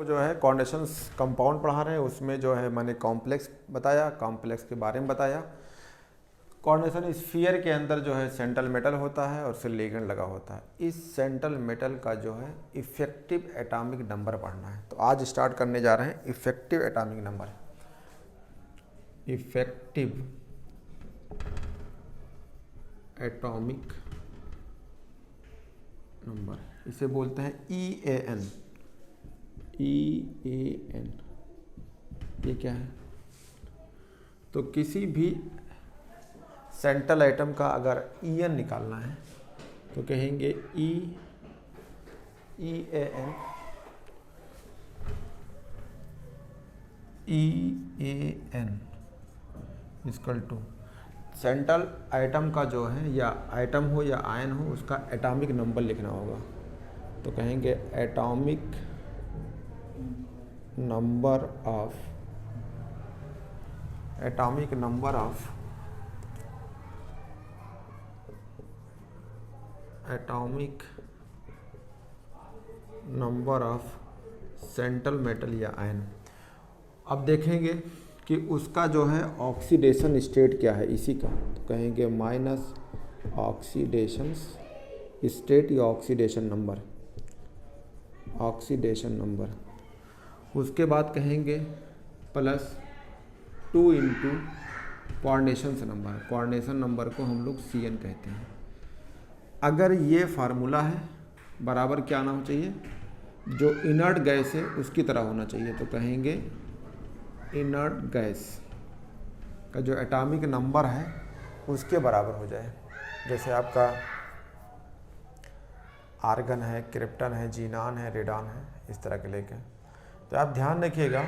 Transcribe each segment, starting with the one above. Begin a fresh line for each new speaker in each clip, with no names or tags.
को जो है कॉन्डेंसेशन कंपाउंड पढ़ा रहे हैं, उसमें जो है मैंने कॉम्प्लेक्स बताया, कॉम्प्लेक्स के बारे में बताया। कॉन्डेंसेशन स्फीयर के अंदर जो है सेंट्रल मेटल होता है और फिर लिगेंड लगा होता है। इस सेंट्रल मेटल का जो है इफेक्टिव एटॉमिक नंबर पढ़ना है। तो आज स्टार्ट करने जा रहे हैं effective atomic number. Effective atomic number, इसे बोलते हैं EAN। EAN ये क्या है? तो किसी भी सेंट्रल आइटम का अगर EN निकालना है तो कहेंगे EAN equal to central item का जो है, या आइटम हो या आयन हो, उसका एटॉमिक नंबर लिखना होगा। तो कहेंगे atomic number of central metal या आयन। अब देखेंगे कि उसका जो है ऑक्सीडेशन स्टेट क्या है इसी का। तो कहेंगे माइनस ऑक्सीडेशन स्टेट या ऑक्सीडेशन नंबर। उसके बाद कहेंगे प्लस 2 इंटू कोऑर्डिनेशन नंबर को हम लोग CN कहते हैं। अगर ये फार्मूला है बराबर क्या आना चाहिए, जो इनर्ट गैस है उसकी तरह होना चाहिए। तो कहेंगे इनर्ट गैस का जो एटॉमिक नंबर है उसके बराबर हो जाए। जैसे आपका आर्गन है, क्रिप्टन है, जीनान है, रेडॉन है, इस तरह के लेके। तो आप ध्यान रखिएगा,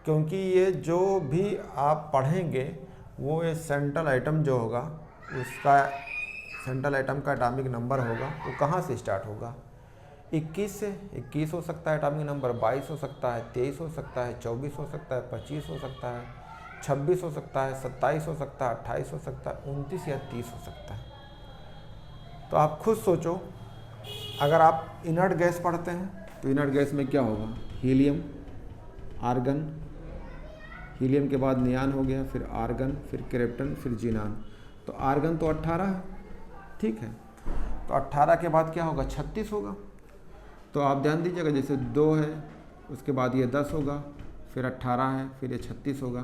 क्योंकि ये जो भी आप पढ़ेंगे वो ये सेंट्रल आइटम जो होगा, उसका सेंट्रल आइटम का एटॉमिक नंबर होगा वो कहाँ से स्टार्ट होगा। 21 से 21 हो सकता है एटॉमिक नंबर, 22 हो सकता है, 23 हो सकता है, 24 हो सकता है, 25 हो सकता है, 26 हो सकता है, 27 हो सकता है, 28 हो सकता है, 29 या 30 हो सकता है। तो आप खुद सोचो, अगर आप इनर्ट गैस पढ़ते हैं तो इनर्ट गैस में क्या होगा, हीलियम, आर्गन, हीलियम के बाद नियान हो गया, फिर आर्गन, फिर क्रिप्टन, फिर जीनान। तो आर्गन तो 18 है, ठीक है। तो 18 के बाद क्या होगा, 36 होगा। तो आप ध्यान दीजिएगा, जैसे 2 है, उसके बाद ये 10 होगा, फिर 18 है, फिर ये 36 होगा।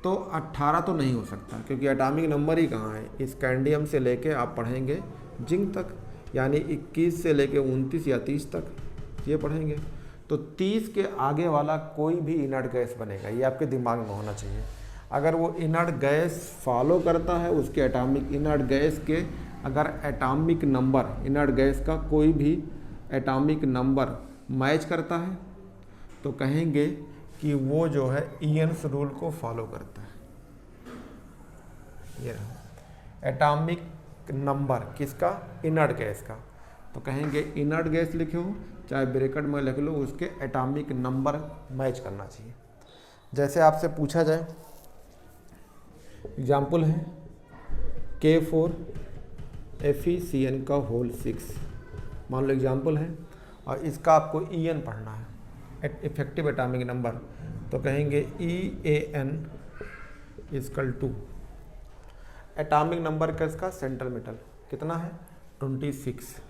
तो 18 तो नहीं हो सकता, क्योंकि एटॉमिक नंबर ही कहाँ है। इस कैंडियम से लेके आप पढ़ेंगे जिंक तक, यानी 21 से लेके 29 या 30 तक ये पढ़ेंगे। तो 30 के आगे वाला कोई भी इनर्ट गैस बनेगा, ये आपके दिमाग में होना चाहिए। अगर वो इनर्ट गैस फॉलो करता है, उसके एटॉमिक इनर्ट गैस के अगर एटॉमिक नंबर, इनर्ट गैस का कोई भी एटॉमिक नंबर मैच करता है, तो कहेंगे कि वो जो है ईएन्स रूल को फॉलो करता है। ये एटॉमिक नंबर किसका, इनर्ट गैस का। तो कहेंगे इनर्ट गैस लिखे हो चाहे ब्रैकेट में लिख लो, उसके एटॉमिक नंबर मैच करना चाहिए। जैसे आपसे पूछा जाए, एग्जाम्पल है K4FeCN का होल 6, मान लो एग्जाम्पल है, और इसका आपको EN पढ़ना है, इफेक्टिव एटॉमिक नंबर। तो कहेंगे EAN equal to atomic number का इसका सेंट्रल मेटल कितना है, 26।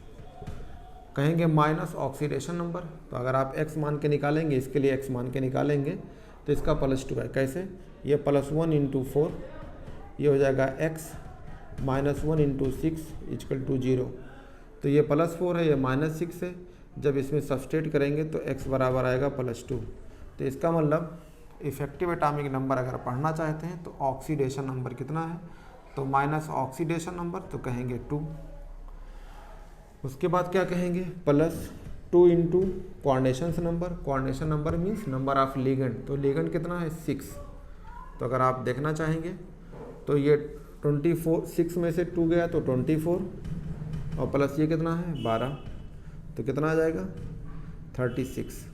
कहेंगे माइनस ऑक्सीडेशन नंबर। तो अगर आप x मान के निकालेंगे, इसके लिए x मान के निकालेंगे तो इसका +2 है। कैसे, ये +1 इंटू 4, ये हो जाएगा x, -1 इंटू 6 इक्वल टू 0। तो ये +4 है, ये -6 है। जब इसमें सब्सट्रेट करेंगे तो x बराबर आएगा +2। तो इसका मतलब इफेक्टिव एटॉमिक नंबर अगर पढ़ना चाहते हैं तो ऑक्सीडेशन नंबर कितना है, तो माइनस ऑक्सीडेशन नंबर, तो कहेंगे 2। उसके बाद क्या कहेंगे, +2 into coordination number means number of ligand. तो लिगेंड कितना है, 6। तो अगर आप देखना चाहेंगे तो ये 24, 6 में से 2 गया तो 24, और प्लस ये कितना है 12, तो कितना आ जाएगा 36।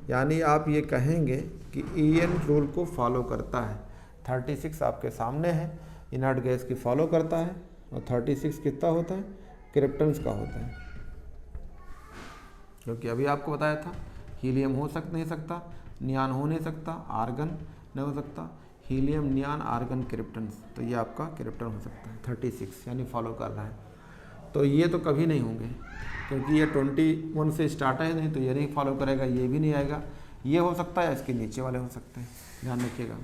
यानी आप ये कहेंगे कि EN रूल को फॉलो करता है। 36 आपके सामने है, इनर्ट गैस की फॉलो करता है, और 36 कितना होता है, क्रिप्टन्स का होता है। क्योंकि अभी आपको बताया था हीलियम हो नहीं सकता, नियान हो नहीं सकता, आर्गन नहीं हो सकता, हीलियम, नियान, आर्गन, क्रिप्टन, तो ये आपका क्रिप्टन हो सकता है 36, यानी फॉलो कर रहा है। तो ये तो कभी नहीं होंगे क्योंकि ये 21 से स्टार्ट है नहीं, तो ये नहीं फॉलो करेगा, ये भी नहीं आएगा। ये हो सकता है, इसके नीचे वाले हो सकते हैं, ध्यान रखिएगा।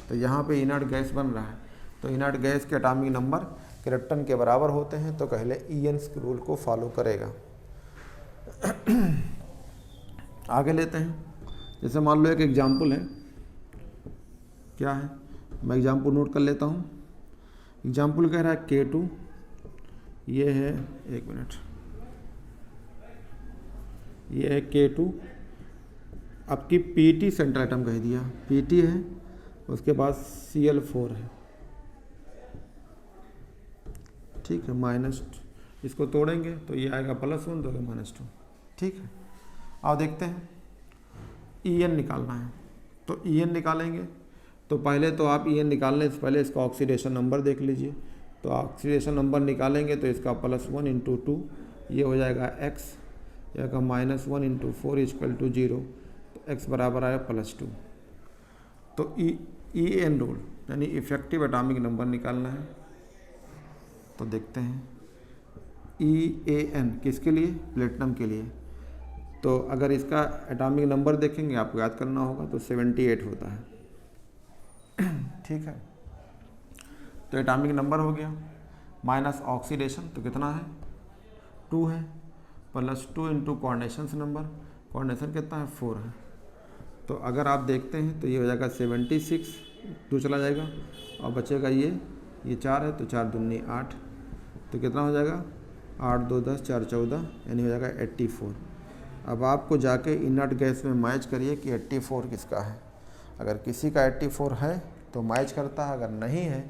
तो यहाँ पे इनर्ट गैस बन रहा है, तो इनर्ट गैस के एटॉमिक नंबर क्रिप्टन के बराबर होते हैं, तो पहले ईएनस के रूल को फॉलो करेगा। आगे लेते हैं, जैसे मान लो एक एग्जाम्पल है, क्या है, मैं एग्जाम्पल नोट कर लेता हूँ। एग्जाम्पल कह रहा है K2, ये है, एक मिनट, ये है K2, आपकी PT सेंट्रल आइटम कह दिया, PT है, उसके बाद Cl4 है, ठीक है, -2, इसको तोड़ेंगे तो ये आएगा +1, तो -2, ठीक है। अब देखते हैं En निकालना है, तो En निकालेंगे तो पहले तो आप En निकालने से पहले इसका ऑक्सीडेशन नंबर देख लीजिए। तो ऑक्सीडेशन नंबर निकालेंगे तो इसका +1 × 2, ये हो जाएगा x, यह का -1 × 4 = 0, तो x बराबर आया +2। तो En रूल यानी इफेक्टिव एटॉमिक नंबर निकालना है, तो देखते हैं EAN किसके लिए, प्लेटिनम के लिए। तो अगर इसका एटॉमिक नंबर देखेंगे, आपको याद करना होगा, तो 78 होता है, ठीक है। तो एटॉमिक नंबर हो गया, माइनस ऑक्सीडेशन, तो कितना है, 2 है, +2 × कोऑर्डिनेशन नंबर, कोऑर्डिनेशन कितना है, 4 है। तो अगर आप देखते हैं तो ये हो जाएगा 76, 2 चला जाएगा और बचेगा ये 4 है, तो 4 दूनी 8, तो कितना हो जाएगा, 8 2 10, 4 14, यानी हो जाएगा 84। अब आपको जाके इनर्ट गैस में मैच करिए कि 84 किसका है। अगर किसी का 84 है तो मैच करता है, अगर नहीं है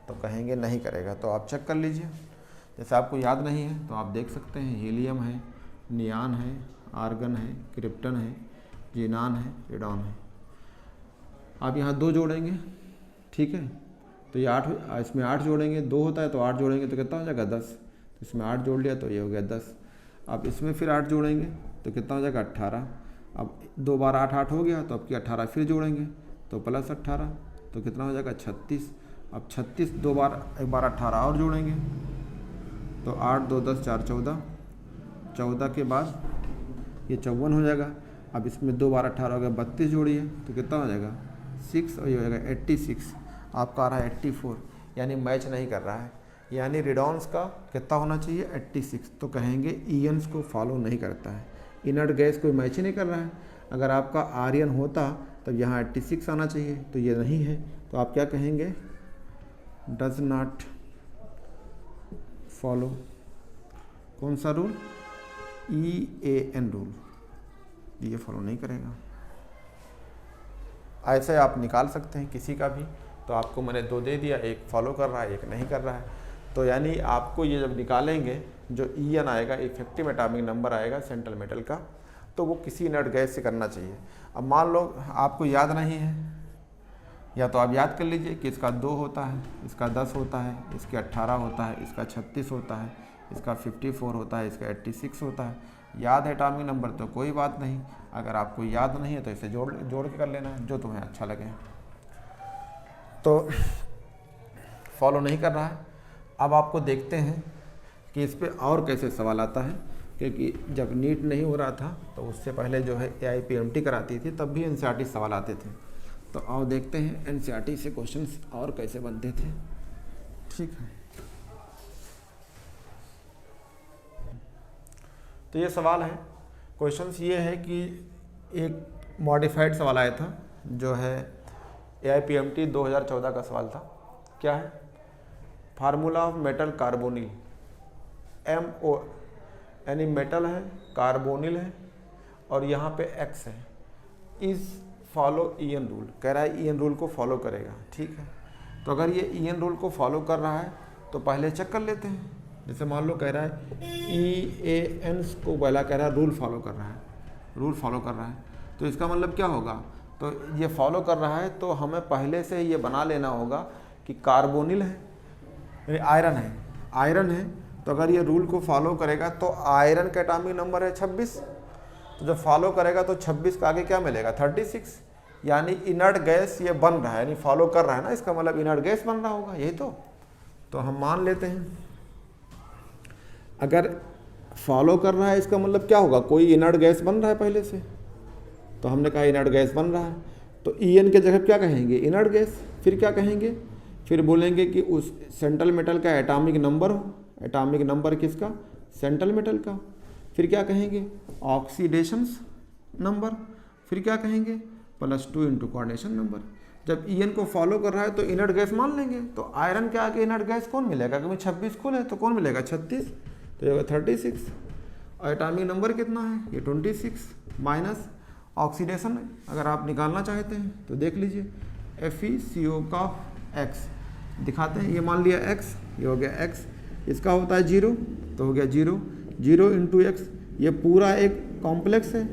तो कहेंगे नहीं करेगा। तो आप चेक कर लीजिए, जैसे आपको याद नहीं है तो आप देख सकते हैं, हीलियम है, नियान है, आर्गन है, क्रिप्टन है, जीनान है, रेडॉन है। आप यहाँ 2 जोड़ेंगे, ठीक है, तो ये 8, इसमें 8 जोड़ेंगे, 2 होता है तो 8 जोड़ेंगे तो कितना हो जाएगा, 10। तो इसमें 8 जोड़ लिया तो ये हो गया 10। अब इसमें फिर 8 जोड़ेंगे तो कितना हो जाएगा, 18। अब 2 बार 8 8 हो गया, तो अब की 18 फिर जोड़ेंगे तो +18, तो कितना हो जाएगा, 36। अब 36 2 बार, एक बार 18 और जोड़ेंगे तो 8 2 10 4 14, 14 के बाद ये 54 हो जाएगा। अब इसमें 2 बार 18 हो गया, 32 जोड़िए तो कितना हो जाएगा, 6, और ये हो जाएगा 86। आपका आ रहा है 84, यानी मैच नहीं कर रहा है, यानी रिडॉन्स का कितना होना चाहिए, 86। तो कहेंगे ईएनस को फॉलो नहीं करता है, इनर्ट गैस कोई मैच ही नहीं कर रहा है। अगर आपका आर्यन होता तब यहाँ 86 आना चाहिए, तो ये नहीं है, तो आप क्या कहेंगे, डज नॉट फॉलो कौन सा रूल, EAN रूल, ये फॉलो नहीं करेगा। ऐसे आप निकाल सकते हैं किसी का भी। तो आपको मैंने 2 दे दिया, एक फॉलो कर रहा है, एक नहीं कर रहा है। तो यानी आपको ये जब निकालेंगे, जो EN आएगा, इफेक्टिव एटॉमिक नंबर आएगा सेंट्रल मेटल का, तो वो किसी इनर्ट गैस से करना चाहिए। अब मान लो आपको याद नहीं है, या तो आप याद कर लीजिए कि इसका 2 होता है, इसका 10 होता है, इसके 18 होता है, इसका 36 होता है, इसका 54 होता है, इसका 86 होता है। याद है एटॉमिक नंबर तो कोई बात नहीं, अगर आपको याद नहीं है तो इसे जोड़ के कर लेना है, जो तुम्हें अच्छा लगे। तो फॉलो नहीं कर रहा है। अब आपको देखते हैं कि इस पर और कैसे सवाल आता है, क्योंकि जब नीट नहीं हो रहा था तो उससे पहले जो है AIPMT कराती थी, तब भी NCERT सवाल आते थे। तो आओ देखते हैं NCERT से क्वेश्चंस और कैसे बनते थे, ठीक है। तो ये सवाल है, क्वेश्चंस ये है कि एक मॉडिफाइड सवाल आया था, जो है AIPMT 2014 का सवाल था। क्या है, formula of metal carbonyl, MO यानी मेटल है, कार्बोनिल है, और यहाँ पे X है, इस फॉलो EN रूल, कह रहा है EN रूल को फॉलो करेगा, ठीक है। तो अगर ये EN रूल को फॉलो कर रहा है तो पहले चेक कर लेते हैं। जैसे मान लो कह रहा है EAN को पहला कह रहा है रूल फॉलो कर रहा है, रूल फॉलो कर रहा है, तो इसका मतलब क्या होगा, तो ये फॉलो कर रहा है तो हमें पहले से ये बना लेना होगा कि कार्बोनिल है, यानी आयरन है, आयरन है। तो अगर ये रूल को फॉलो करेगा तो आयरन का एटॉमिक नंबर है 26, तो जब फॉलो करेगा तो 26 का आगे क्या मिलेगा 36, यानी इनर्ट गैस ये बन रहा है, यानी फॉलो कर रहा है ना, इसका मतलब इनर्ट गैस बन रहा होगा, यही तो हम मान लेते हैं अगर फॉलो कर रहा है इसका मतलब क्या होगा, कोई इनर्ट गैस बन रहा है पहले से, तो हमने कहा इनर्ट गैस बन रहा है, तो EN के जगह क्या कहेंगे इनर्ट गैस, फिर क्या कहेंगे, फिर बोलेंगे कि उस सेंट्रल मेटल का एटॉमिक नंबर हो, एटॉमिक नंबर किसका, सेंट्रल मेटल का, फिर क्या कहेंगे ऑक्सीडेशन नंबर, फिर क्या कहेंगे +2 इंटू कोऑर्डिनेशन नंबर। जब EN को फॉलो कर रहा है तो इनर्ट गैस मान लेंगे, तो आयरन के आगे इनर्ट गैस कौन मिलेगा, क्योंकि 26 कुल है तो कौन मिलेगा 36, तो ये होगा 36, और एटॉमिक नंबर कितना है ये 26 माइनस ऑक्सीडेशन अगर आप निकालना चाहते हैं तो देख लीजिए FeCO का X दिखाते हैं, ये मान लिया X, ये हो गया X, इसका होता है 0 तो हो गया 0 इंटू X, ये पूरा एक कॉम्प्लेक्स है,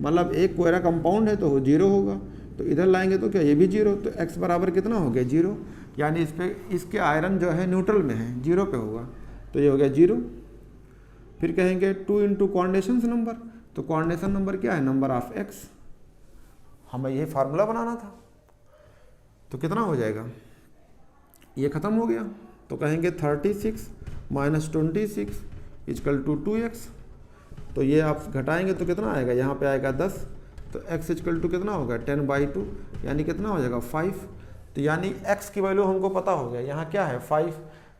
मतलब एक कोयरा कंपाउंड है तो वो 0 होगा, तो इधर लाएंगे तो क्या ये भी 0, तो X बराबर कितना हो गया 0, यानी इस पे इसके आयरन जो है न्यूट्रल में है 0 पे होगा, तो ये हो गया 0। फिर कहेंगे 2 इंटू कोऑर्डिनेशन नंबर, तो कोऑर्डिनेशन नंबर क्या है नंबर ऑफ X, हमें ये फार्मूला बनाना था, तो कितना हो जाएगा ये ख़त्म हो गया, तो कहेंगे 36 माइनस 26 इक्वल टू 2X, तो ये आप घटाएंगे तो कितना आएगा, यहाँ पे आएगा 10, तो X इक्वल टू कितना होगा 10/2, यानी कितना हो जाएगा 5, तो यानी X की वैल्यू हमको पता हो गया, यहाँ क्या है 5,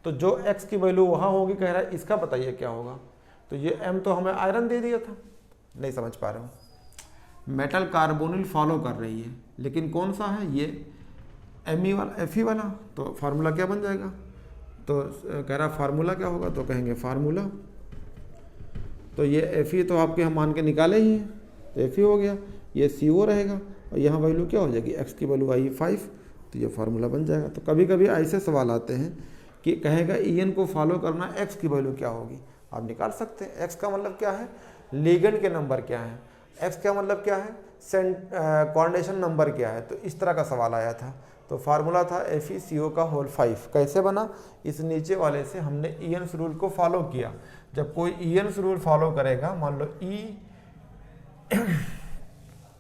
तो जो X की वैल्यू वहाँ होगी कह रहा है इसका बताइए क्या होगा, तो ये M तो हमें आयरन दे दिया था, नहीं समझ पा रहे हो, मेटल कार्बोनिल फॉलो कर रही है लेकिन कौन सा है ये Fe वाला, तो फार्मूला क्या बन जाएगा, तो कह रहा फार्मूला क्या होगा, तो कहेंगे फार्मूला, तो ये Fe तो आपके हम मान के निकाले ही हैं, तो Fe हो गया, ये CO रहेगा और यहाँ वैल्यू क्या हो जाएगी X की वैल्यू आई 5, तो ये फार्मूला बन जाएगा। तो कभी कभी ऐसे सवाल आते हैं कि कहेगा EN को फॉलो करना X की वैल्यू क्या होगी, आप निकाल सकते हैं। X का मतलब क्या है, लिगेंड के नंबर क्या है, X का मतलब क्या है, कोऑर्डिनेशन नंबर क्या है, तो इस तरह का सवाल आया था। तो फार्मूला था FeCO का होल 5, कैसे बना, इस नीचे वाले से हमने ईएन्स रूल को फॉलो किया। जब कोई ईएन्स रूल फॉलो करेगा, मान लो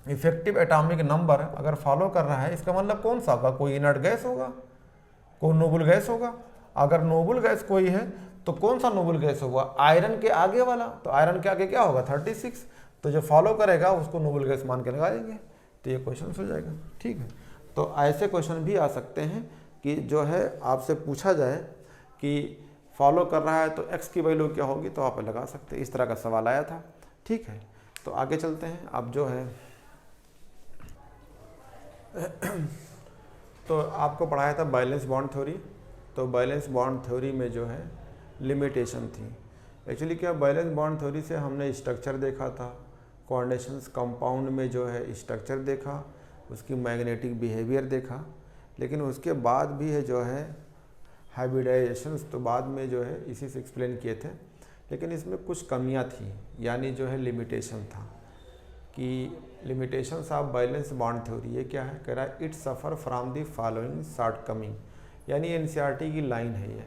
इफेक्टिव एटॉमिक नंबर अगर फॉलो कर रहा है, इसका मतलब कौन सा होगा, कोई इनर्ट गैस होगा, कोई नोबल गैस होगा। अगर नोबल गैस कोई है तो कौन सा नोबल गैस होगा, आयरन के आगे वाला, तो आयरन के आगे क्या होगा 36, तो जो फॉलो करेगा उसको नोबल गैस मान के लगाएंगे, तो ये क्वेश्चन हो जाएगा। ठीक है, तो ऐसे क्वेश्चन भी आ सकते हैं कि जो है आपसे पूछा जाए कि फॉलो कर रहा है तो एक्स की वैल्यू क्या होगी, तो आप लगा सकते हैं। इस तरह का सवाल आया था। ठीक है, तो आगे चलते हैं। अब जो है तो आपको पढ़ाया था बैलेंस बॉन्ड थ्योरी। तो बैलेंस बॉन्ड थ्योरी में जो है लिमिटेशन थी। एक्चुअली क्या, बैलेंस बॉन्ड थ्योरी से हमने स्ट्रक्चर देखा था, कोऑर्डिनेशंस कंपाउंड में जो है स्ट्रक्चर देखा, उसकी मैग्नेटिक बिहेवियर देखा, लेकिन उसके बाद भी है जो है हाइब्रिडाइजेशन तो बाद में जो है इसी से एक्सप्लेन किए थे, लेकिन इसमें कुछ कमियां थी, यानी जो है लिमिटेशन था कि limitations of valence bond theory. ये क्या है, कह रहा है it suffer from the following shortcoming, यानी एनसीईआरटी की लाइन है ये।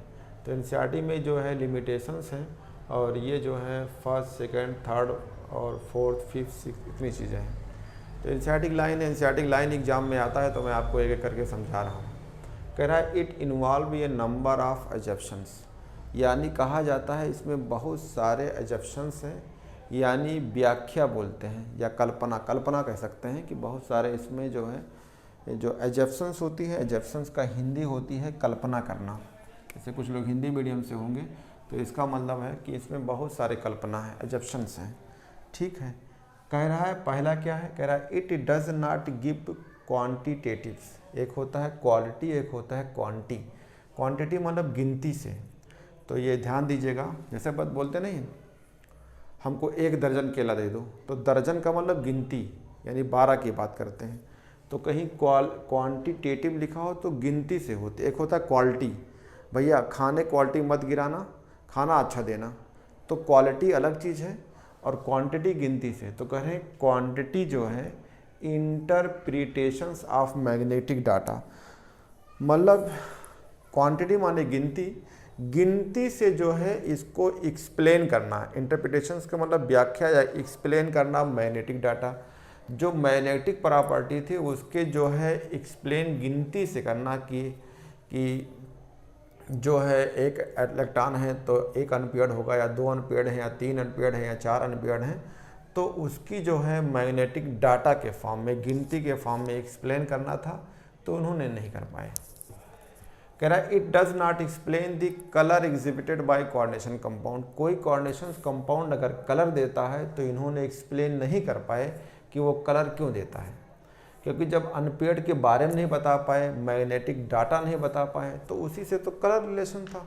तो एनसीईआरटी में जो है लिमिटेशंस हैं, और ये जो है फर्स्ट, सेकंड, थर्ड और फोर्थ, फिफ्थ, सिक्स, इतनी चीज़ें हैं। तो NCERT line, NCERT line exam में आता है, तो मैं आपको एक एक करके समझा रहा हूँ। कह रहा है it involve a number of assumptions, यानी कहा जाता है इसमें बहुत सारे एजप्शंस हैं, यानी व्याख्या बोलते हैं या कल्पना कह सकते हैं कि बहुत सारे इसमें जो है जो एजप्शंस होती है, एजप्शंस का हिंदी होती है कल्पना करना। जैसे कुछ लोग हिंदी मीडियम से होंगे तो इसका मतलब है कि इसमें बहुत सारे कल्पना है, एजप्शंस हैं। ठीक है, कह रहा है पहला क्या है, कह रहा है it does not give quantitatives. एक होता है क्वालिटी, एक होता है क्वांटी। क्वांटिटी मतलब गिनती से, तो ये ध्यान दीजिएगा। जैसे बात बोलते नहीं, हमको 1 दर्जन केला दे दो, तो दर्जन का मतलब गिनती, यानी 12 की बात करते हैं। तो कहीं क्वांटिटेटिव लिखा हो तो गिनती से होती। एक होता है क्वालिटी, भैया खाने क्वालिटी मत गिराना, खाना अच्छा देना, तो क्वालिटी अलग चीज़ है और क्वांटिटी गिनती से। तो कह रहे हैं क्वांटिटी जो है इंटरप्रिटेशंस ऑफ मैग्नेटिक डाटा, मतलब क्वांटिटी माने गिनती, गिनती से जो है इसको एक्सप्लेन करना। इंटरप्रिटेशंस का मतलब व्याख्या या एक्सप्लेन करना मैग्नेटिक डाटा। जो मैग्नेटिक प्रॉपर्टी थी उसके जो है एक्सप्लेन गिनती से करना कि जो है एक इलेक्ट्रॉन है तो 1 अनपेयर्ड होगा या 2 अनपेयर्ड है या 3 अनपेयर्ड है या 4 अनपेयर्ड है, तो उसकी जो है मैग्नेटिक डाटा के फॉर्म में, गिनती के फॉर्म में एक्सप्लेन करना था, तो उन्होंने नहीं कर पाए। कह रहा है it does not explain the colour exhibited by coordination compound. कोई कोऑर्डिनेशन कंपाउंड अगर कलर देता है तो इन्होंने एक्सप्लेन नहीं कर पाए कि वो कलर क्यों देता है, क्योंकि जब अनपेयर्ड के बारे में नहीं बता पाए, मैग्नेटिक डाटा नहीं बता पाए, तो उसी से तो कलर रिलेशन था।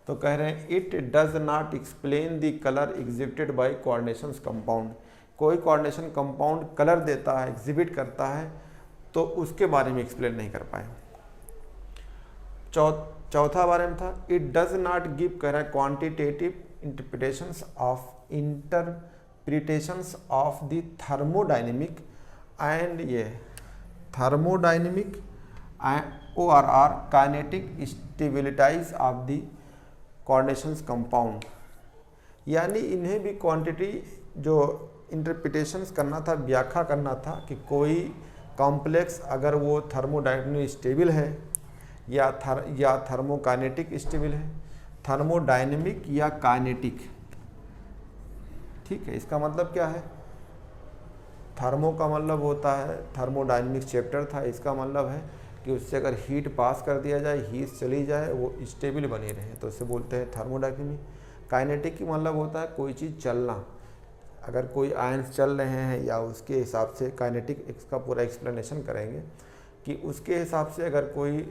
तो कह रहे हैं it does not explain the colour exhibited by coordination compound. कोई कोऑर्डिनेशन कंपाउंड कलर देता है, एग्जिबिट करता है, तो उसके बारे में एक्सप्लेन नहीं कर पाए। चौथा बारे में था इट डज नॉट गिव, कह रहा है quantitative interpretations of the thermodynamic and ये thermodynamic ORR kinetic stabilities of the coordinations compound. यानी इन्हें भी क्वांटिटी जो इंटरप्रिटेशंस करना था, व्याख्या करना था कि कोई कॉम्प्लेक्स अगर वो थर्मोडायनेमिक स्टेबल है या थर्मोकाइनेटिक स्टेबल है, थर्मोडायनेमिक या काइनेटिक। ठीक है, इसका मतलब क्या है? थर्मो का मतलब होता है थर्मोडायनेमिक चैप्टर था, इसका मतलब है कि उससे अगर हीट पास कर दिया जाए, हीट चली जाए, वो स्टेबल बनी रहे, तो उसे बोलते हैं थर्मोडायनेमिक। काइनेटिक की मतलब होता है कोई चीज़ चलना, अगर कोई आयंस चल रहे हैं या उसके हिसाब से, काइनेटिक इसका पूरा एक्सप्लेनेशन करेंगे कि उसके हिसाब से अगर कोई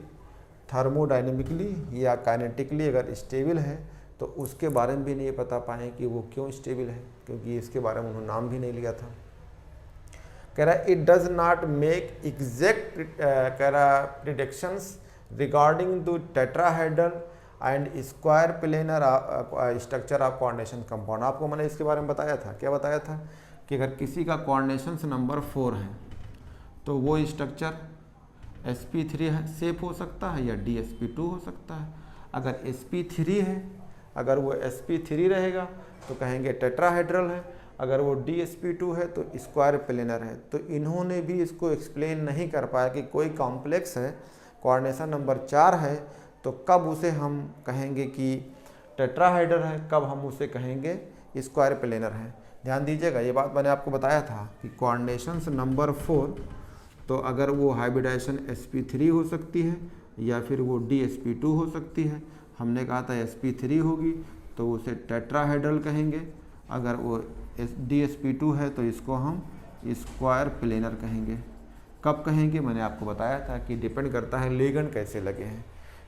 थर्मोडायनेमिकली या काइनेटिकली अगर स्टेबल है तो उसके बारे में भी नहीं बता पाए कि वो क्यों स्टेबल है, क्योंकि इसके बारे में उन्होंने नाम भी नहीं लिया था। कह रहा है it does not make exact, कह रहा predictions regarding the tetrahedral and square planar structure of coordination compound. आपको मैंने इसके बारे में बताया था, क्या बताया था कि अगर किसी का कोऑर्डिनेशंस नंबर 4 है तो वो स्ट्रक्चर sp3 सेफ हो सकता है या dsp2 हो सकता है। अगर sp3 है, अगर वो sp3 रहेगा तो कहेंगे टेट्राहेड्रल है, अगर वो dsp2 है तो स्क्वायर प्लेनर है। तो इन्होंने भी इसको एक्सप्लेन नहीं कर पाया कि कोई कॉम्प्लेक्स है, कोऑर्डिनेशन नंबर 4 है, तो कब उसे हम कहेंगे कि टेट्राहेड्रल है, कब हम उसे कहेंगे स्क्वायर प्लेनर है। ध्यान दीजिएगा, ये बात मैंने आपको बताया था कि कोऑर्डिनेशंस नंबर 4, तो अगर वो हाइब्रिडाइजेशन sp3 हो सकती है या फिर वो dsp2 हो सकती है। हमने कहा था sp3 होगी तो उसे टेट्राहेड्रल कहेंगे, अगर वो dsp2 है तो इसको हम स्क्वायर प्लेनर कहेंगे। कब कहेंगे मैंने आपको बताया था कि डिपेंड करता है लिगेंड कैसे लगे हैं,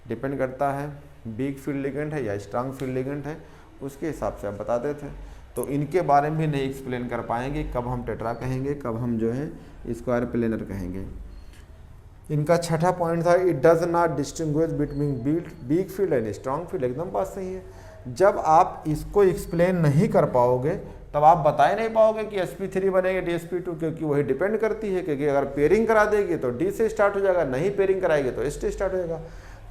डिपेंड करता है वीक फील्ड लिगेंड है या स्ट्रांग फील्ड लिगेंड है, उसके हिसाब से आप बताते थे। तो इनके बारे में भी नहीं एक्सप्लेन कर पाएंगे कब हम टेट्रा कहेंगे, कब हम जो है स्क्वायर प्लेनर कहेंगे। इनका छठा पॉइंट था it does not distinguish between weak field and strong field. एकदम बात सही है, जब आप इसको एक्सप्लेन नहीं कर पाओगे तब आप बता ही नहीं पाओगे कि sp3 बनेगा dsp2, क्योंकि वही डिपेंड करती है, क्योंकि अगर पेयरिंग करा देगी तो d से स्टार्ट हो जाएगा, नहीं पेयरिंग कराएगी तो s से स्टार्ट हो जाएगा।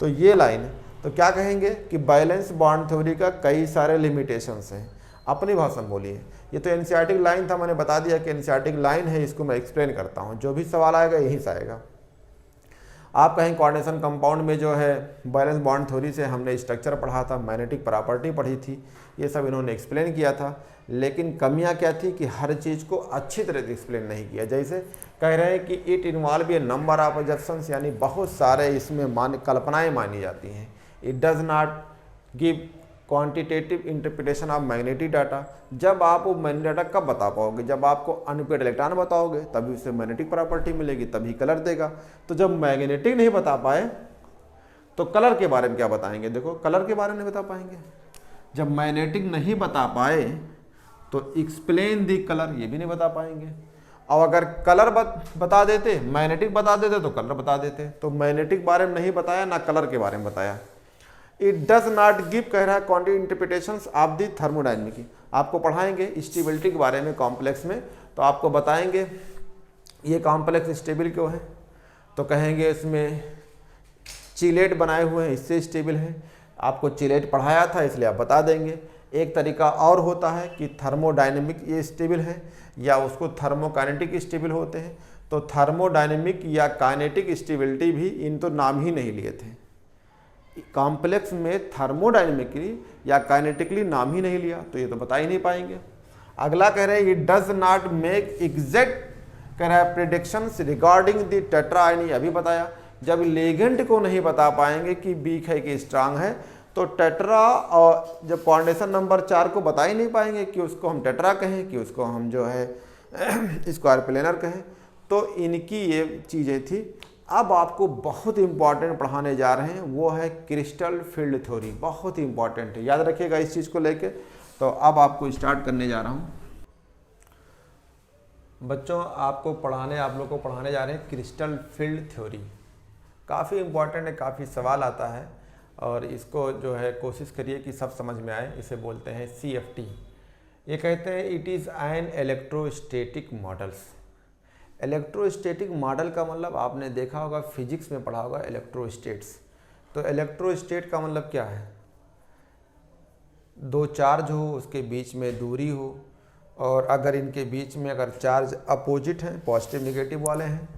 तो ये लाइन, तो क्या कहेंगे कि बैलेंस बॉन्ड थ्योरी का कई सारे लिमिटेशंस हैं। अपनी भाषा में बोलिए, ये तो एनसीईआरटी लाइन था, मैंने बता दिया कि एनसीईआरटी लाइन है, इसको मैं एक्सप्लेन करता हूँ, जो भी सवाल आएगा यहीं से आएगा। आप कहें कोऑर्डिनेशन कंपाउंड में जो है बैलेंस बॉन्ड थ्योरी से हमने स्ट्रक्चर पढ़ा था, मैग्नेटिक प्रॉपर्टी पढ़ी थी, ये सब इन्होंने एक्सप्लेन किया था, लेकिन कमियां क्या थी कि हर चीज़ को अच्छी तरह से एक्सप्लेन नहीं किया। जैसे कह रहे हैं कि it involve a number of assumptions, यानी बहुत सारे इसमें कल्पनाएँ मानी जाती हैं। It does not give quantitative interpretation of magnetic data. जब आप वो मैग्नेटिक डाटा कब बता पाओगे? जब आपको अनपेयर्ड इलेक्ट्रॉन बताओगे तभी उसे मैग्नेटिक प्रॉपर्टी मिलेगी, तभी कलर देगा। तो जब मैग्नेटिक नहीं बता पाए तो कलर के बारे में क्या बताएंगे? देखो, कलर के बारे में नहीं बता पाएंगे। जब मैग्नेटिक नहीं बता पाए तो एक्सप्लेन दी कलर, ये भी नहीं बता पाएंगे। और अगर कलर बता देते, मैग्नेटिक बता देते तो कलर बता देते। तो मैग्नेटिक बारे में नहीं बताया, ना कलर के बारे में बताया। इट डज नॉट गिव, कह रहा है quantitative interpretations of the thermodynamic. आपको पढ़ाएंगे स्टेबिलिटी के बारे में कॉम्प्लेक्स में, तो आपको बताएंगे ये कॉम्प्लेक्स स्टेबल क्यों है, तो कहेंगे इसमें चिलेट बनाए हुए हैं इससे स्टेबल है। आपको चिलेट पढ़ाया था इसलिए आप बता देंगे। एक तरीका और होता है कि थर्मोडायनेमिक ये स्टेबल है या उसको थर्मोकाइनेटिक स्टेबल होते हैं। तो थर्मोडायनेमिक या काइनेटिक स्टेबिलिटी भी इन तो नाम ही नहीं लिए थे, कॉम्प्लेक्स में थर्मोडायनेमिकली या काइनेटिकली नाम ही नहीं लिया, तो ये तो बता ही नहीं पाएंगे। अगला कह रहे हैं it does not make exact कह रहा है predictions regarding the tetra ion. अभी बताया जब लिगेंड को नहीं बता पाएंगे कि वीक है कि स्ट्रांग है, तो टेट्रा और जब कोऑर्डिनेशन नंबर 4 को बता ही नहीं पाएंगे कि उसको हम टेट्रा कहें कि उसको हम जो है स्क्वायर प्लेनर कहें। तो इनकी ये चीज़ें थी। अब आपको बहुत इंपॉर्टेंट पढ़ाने जा रहे हैं, वो है क्रिस्टल फील्ड थ्योरी। बहुत इंपॉर्टेंट है, याद रखिएगा इस चीज़ को लेके। तो अब आपको स्टार्ट करने जा रहा हूँ बच्चों, आप लोग को पढ़ाने जा रहे हैं क्रिस्टल फील्ड थ्योरी। काफ़ी इंपॉर्टेंट है, काफ़ी सवाल आता है और इसको जो है कोशिश करिए कि सब समझ में आए। इसे बोलते हैं CFT। ये कहते हैं it is an electrostatic models. Electrostatic model का मतलब आपने देखा होगा, फिजिक्स में पढ़ा होगा इलेक्ट्रोस्टेट्स। तो इलेक्ट्रोस्टेट का मतलब क्या है? दो चार्ज हो, उसके बीच में दूरी हो, और अगर इनके बीच में अगर चार्ज अपोजिट हैं, पॉजिटिव निगेटिव वाले हैं,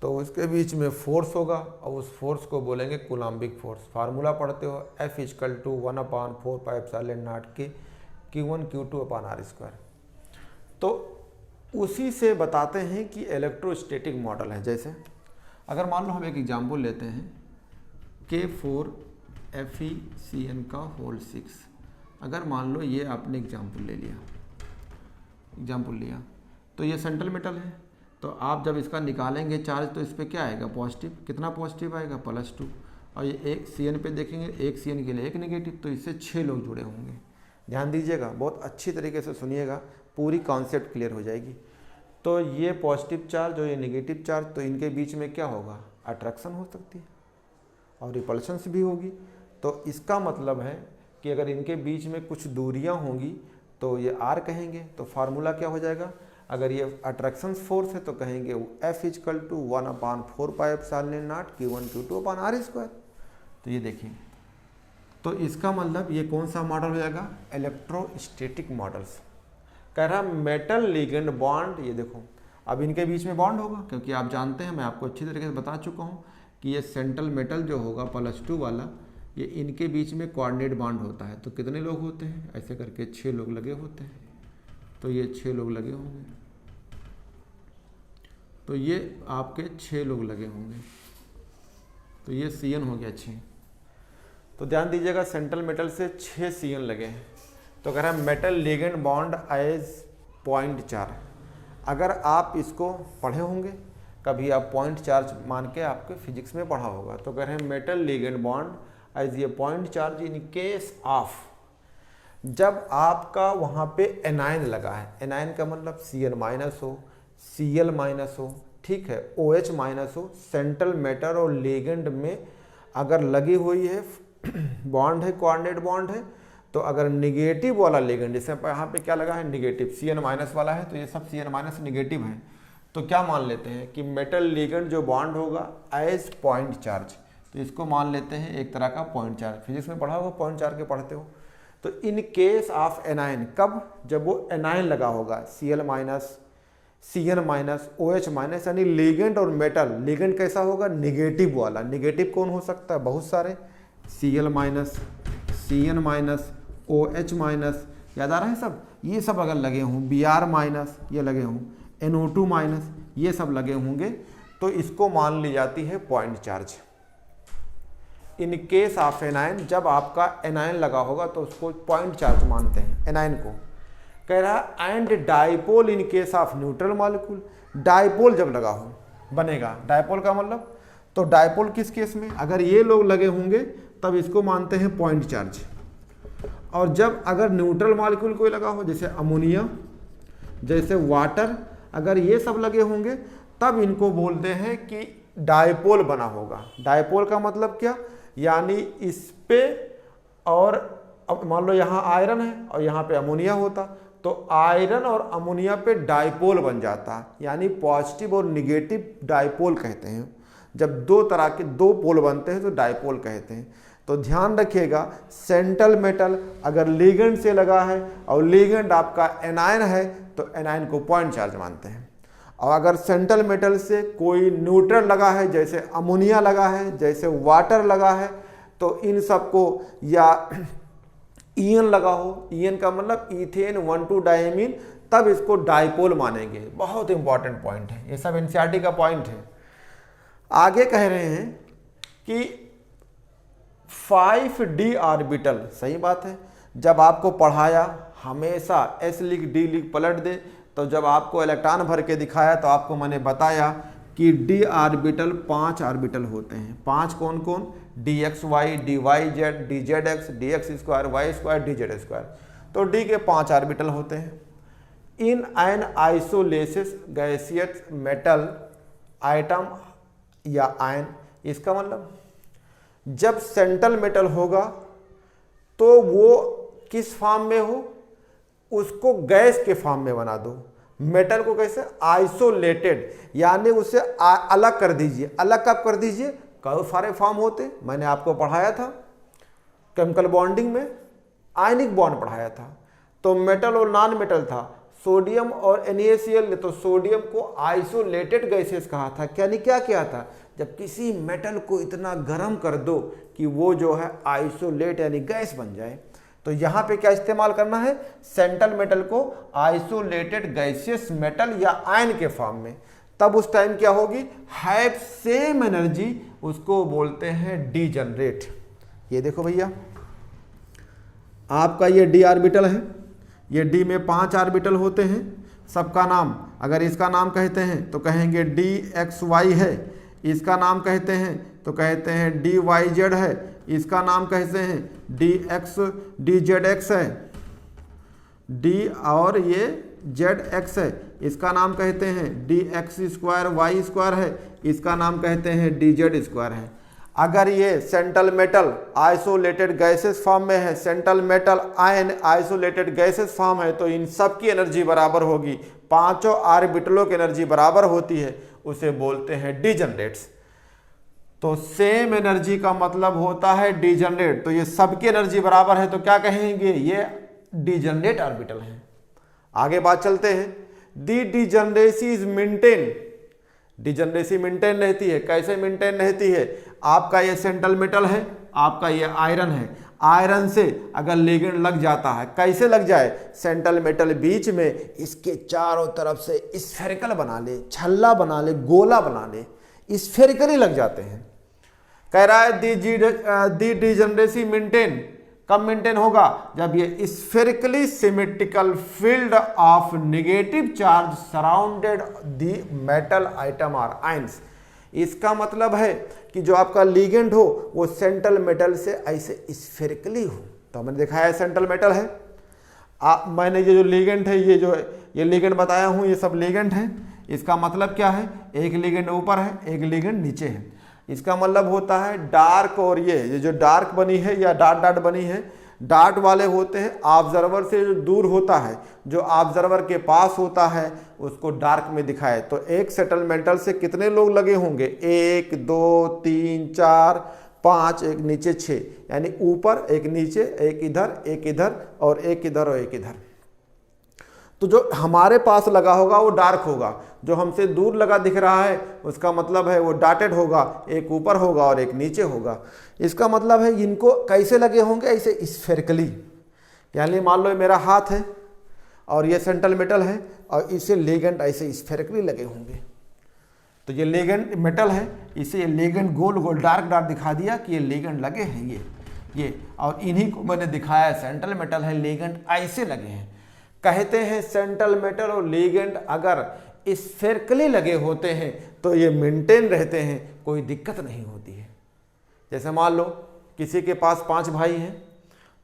तो उसके बीच में फोर्स होगा और उस फोर्स को बोलेंगे कूलम्बिक फोर्स। फार्मूला पढ़ते हो F = 1/4πε0 के Q1 Q2/r²। तो उसी से बताते हैं कि इलेक्ट्रोस्टैटिक मॉडल है। जैसे अगर मान लो हम एक एग्जाम्पल लेते हैं K4FeCN6। अगर मान लो ये आपने एग्जाम्पल लिया तो ये सेंट्रल मेटल है। तो आप जब इसका निकालेंगे चार्ज तो इस पर क्या आएगा? पॉजिटिव। कितना पॉजिटिव आएगा? +2। और ये एक CN पे देखेंगे, एक CN के लिए एक नेगेटिव, तो इससे 6 लोग जुड़े होंगे। ध्यान दीजिएगा, बहुत अच्छी तरीके से सुनिएगा, पूरी कॉन्सेप्ट क्लियर हो जाएगी। तो ये पॉजिटिव चार्ज और ये नेगेटिव चार्ज, तो इनके बीच में क्या होगा? अट्रैक्शन हो सकती है और रिपल्शंस भी होगी। तो इसका मतलब है कि अगर इनके बीच में कुछ दूरियां होंगी तो ये R कहेंगे। तो फार्मूला क्या हो जाएगा? अगर ये अट्रैक्शन फोर्स है तो कहेंगे F = 1/4πε0 Q1 Q2/r²। तो ये देखिए, तो इसका मतलब ये कौन सा मॉडल हो जाएगा? Electrostatic models. कह रहा मेटल लिगेंड बॉन्ड। ये देखो, अब इनके बीच में बॉन्ड होगा, क्योंकि आप जानते हैं, मैं आपको अच्छी तरीके से बता चुका हूँ कि ये सेंट्रल मेटल जो होगा +2 वाला, ये इनके बीच में कोऑर्डिनेट बॉन्ड होता है। तो कितने लोग होते हैं? ऐसे करके 6 लोग लगे होते हैं। तो ये 6 लोग लगे होंगे, तो ये आपके 6 लोग लगे होंगे। तो ये CN हो गया 6। तो ध्यान दीजिएगा, सेंट्रल मेटल से 6 CN लगे हैं। तो कह रहा है metal ligand bond as point charge. अगर आप इसको पढ़े होंगे कभी, आप पॉइंट चार्ज मान के आपके फिजिक्स में पढ़ा होगा। तो कह रहे हैं मेटल लिगेंड बॉन्ड एज ये point charge in case of, जब आपका वहाँ पे एनायन लगा है। एनायन का मतलब Cn- हो, Cl- हो, ठीक है, OH- हो, सेंट्रल मेटल और लिगेंड में अगर लगी हुई है, बॉन्ड है, कोऑर्डिनेट बॉन्ड है। तो अगर निगेटिव वाला लिगेंड, जैसे यहाँ पे क्या लगा है? नेगेटिव, Cn- वाला है, तो ये सब Cn- नेगेटिव है। तो क्या मान लेते हैं कि मेटल लिगेंड जो बॉन्ड होगा एज पॉइंट चार्ज, तो इसको मान लेते हैं एक तरह का पॉइंट चार्ज। फिजिक्स में पढ़ा होगा, पॉइंट चार्ज के पढ़ते हो। तो इन केस ऑफ एनायन, कब? जब वो एनायन लगा होगा, Cl-, Cn-, OH-, यानी लिगेंड और मेटल। लिगेंड कैसा होगा? नेगेटिव वाला। नेगेटिव कौन हो सकता है? बहुत सारे, Cl-, Cn-, OH-, याद आ रहा है सब? ये सब अगर लगे हों, Br-, ये लगे हों, NO2-, ये सब लगे होंगे, तो इसको मान ली जाती है point charge. In case of anion, जब आपका एनायन लगा होगा तो उसको पॉइंट चार्ज मानते हैं एनायन को। कह रहा and dipole in case of neutral molecule. Dipole जब लगा हो बनेगा। डाइपोल का मतलब, तो डाइपोल किस केस में? अगर ये लोग लगे होंगे तब इसको मानते हैं पॉइंट चार्ज। और जब अगर न्यूट्रल मॉलिक्यूल कोई लगा हो, जैसे अमोनिया, जैसे वाटर, अगर ये सब लगे होंगे तब इनको बोलते हैं कि डाइपोल बना होगा। डाइपोल का मतलब क्या? यानी इस पे, और अब मान लो यहाँ आयरन है और यहाँ पे अमोनिया होता, तो आयरन और अमोनिया पे डाइपोल बन जाता, यानी पॉजिटिव और निगेटिव डाइपोल कहते हैं। जब दो तरह के दो पोल बनते हैं तो डाइपोल कहते हैं। तो ध्यान रखिएगा, सेंट्रल मेटल अगर लिगेंड से लगा है और लिगेंड आपका एनायन है तो एनायन को पॉइंट चार्ज मानते हैं। और अगर सेंट्रल मेटल से कोई न्यूट्रल लगा है, जैसे अमोनिया लगा है, जैसे वाटर लगा है, तो इन सबको, या ईएन लगा हो, ईएन का मतलब इथेन 1,2 डायमीन, तब इसको डाइपोल मानेंगे। बहुत इंपॉर्टेंट पॉइंट है, ये सब एनसीईआरटी का पॉइंट है। आगे कह रहे हैं कि 5d ऑर्बिटल, सही बात है, जब आपको पढ़ाया हमेशा s लिख d लिख पलट दे, तो जब आपको इलेक्ट्रॉन भर के दिखाया तो आपको मैंने बताया कि d ऑर्बिटल 5 ऑर्बिटल होते हैं। 5 कौन कौन? dxy, dyz, dzx, dx², y², dz²। तो d के 5 ऑर्बिटल होते हैं। In an isolated gaseous metal atom या आयन, इसका मतलब जब सेंट्रल मेटल होगा तो वो किस फॉर्म में हो, उसको गैस के फॉर्म में बना दो। मेटल को कैसे? आइसोलेटेड, यानी उसे अलग कर दीजिए। अलग कब कर दीजिए? कई सारे फॉर्म होते, मैंने आपको पढ़ाया था केमिकल बॉन्डिंग में, आयनिक बॉन्ड पढ़ाया था। तो मेटल और नॉन मेटल था, सोडियम और NaCl ने तो सोडियम को आइसोलेटेड गैसेस कहा था। यानी क्या किया था? जब किसी मेटल को इतना गर्म कर दो कि वो जो है आइसोलेट यानी गैस बन जाए, तो यहाँ पे क्या इस्तेमाल करना है? सेंट्रल मेटल को आइसोलेटेड गैसियस मेटल या आयन के फॉर्म में। तब उस टाइम क्या होगी? हैव सेम एनर्जी, उसको बोलते हैं डीजनरेट। ये देखो भैया, आपका ये d ऑर्बिटल है, ये d में 5 ऑर्बिटल होते हैं। सबका नाम, अगर इसका नाम कहते हैं तो कहेंगे dxy है, इसका नाम कहते हैं तो कहते हैं dyz है, इसका नाम कहते हैं dzx है, d और ये zx है, इसका नाम कहते हैं dx² y² है, इसका नाम कहते हैं dz² है। अगर ये central metal isolated gases form में है, central metal ion isolated gases form है, तो इन सब की एनर्जी बराबर होगी। 5 ऑर्बिटलों की एनर्जी बराबर होती है, उसे बोलते हैं डीजनरेट्स। तो सेम एनर्जी का मतलब होता है डीजनरेट। तो ये सबकी एनर्जी बराबर है तो क्या कहेंगे? ये डीजनरेट ऑर्बिटल है। आगे बात चलते हैं। The degeneracy is maintain, degeneracy maintain रहती है। कैसे मेंटेन रहती है? आपका ये सेंट्रल मेटल है, आपका ये आयरन है, आयरन से अगर लिगेंड लग जाता है, कैसे लग जाए? सेंट्रल मेटल बीच में इसके चारों तरफ से स्फेरिकल बना ले, छल्ला बना ले, गोला बना ले, स्फेरिकली लग जाते हैं। कह रहा है दी डीजनरेसी मेंटेन, कब मेंटेन होगा? जब ये spherically symmetrical field of negative charge surrounded the metal atom और आयंस। इसका मतलब है कि जो आपका लिगेंड हो वो सेंट्रल मेटल से ऐसे स्फेरिकली हो। तो मैंने दिखाया सेंट्रल मेटल है, मैंने ये जो लिगेंड है, ये जो ये लिगेंड बताया हूँ, ये सब लिगेंड है। इसका मतलब क्या है? एक लिगेंड ऊपर है, एक लिगेंड नीचे है। इसका मतलब होता है डार्क, और ये जो डार्क बनी है या डॉट डॉट बनी है, डार्ट वाले होते हैं ऑब्जर्वर से जो दूर होता है, जो ऑब्जर्वर के पास होता है उसको डार्क में दिखाए। तो एक सेंट्रल मेटल से कितने लोग लगे होंगे? 1 2 3 4 5, एक नीचे 6, यानी ऊपर एक नीचे, एक इधर और एक इधर और एक इधर। तो जो हमारे पास लगा होगा वो डार्क होगा, जो हमसे दूर लगा दिख रहा है उसका मतलब है वो डॉटेड होगा, एक ऊपर होगा और एक नीचे होगा। इसका मतलब है इनको कैसे लगे होंगे? ऐसे स्फेरिकली। यानी मान लो मेरा हाथ है और ये सेंट्रल मेटल है और इसे लिगेंड ऐसे स्फेरिकली लगे होंगे। तो ये लिगेंड मेटल है, इसे ये लिगेंड गोल गोल डार्क डार्क दिखा दिया कि ये लिगेंड लगे हैं ये, और इन्हीं को मैंने दिखाया सेंट्रल मेटल है, लिगेंड ऐसे लगे हैं। कहते हैं सेंट्रल मेटल और लिगेंड अगर स्फेरिकली लगे होते हैं तो ये मेंटेन रहते हैं, कोई दिक्कत नहीं होती है। जैसे मान लो किसी के पास 5 भाई हैं,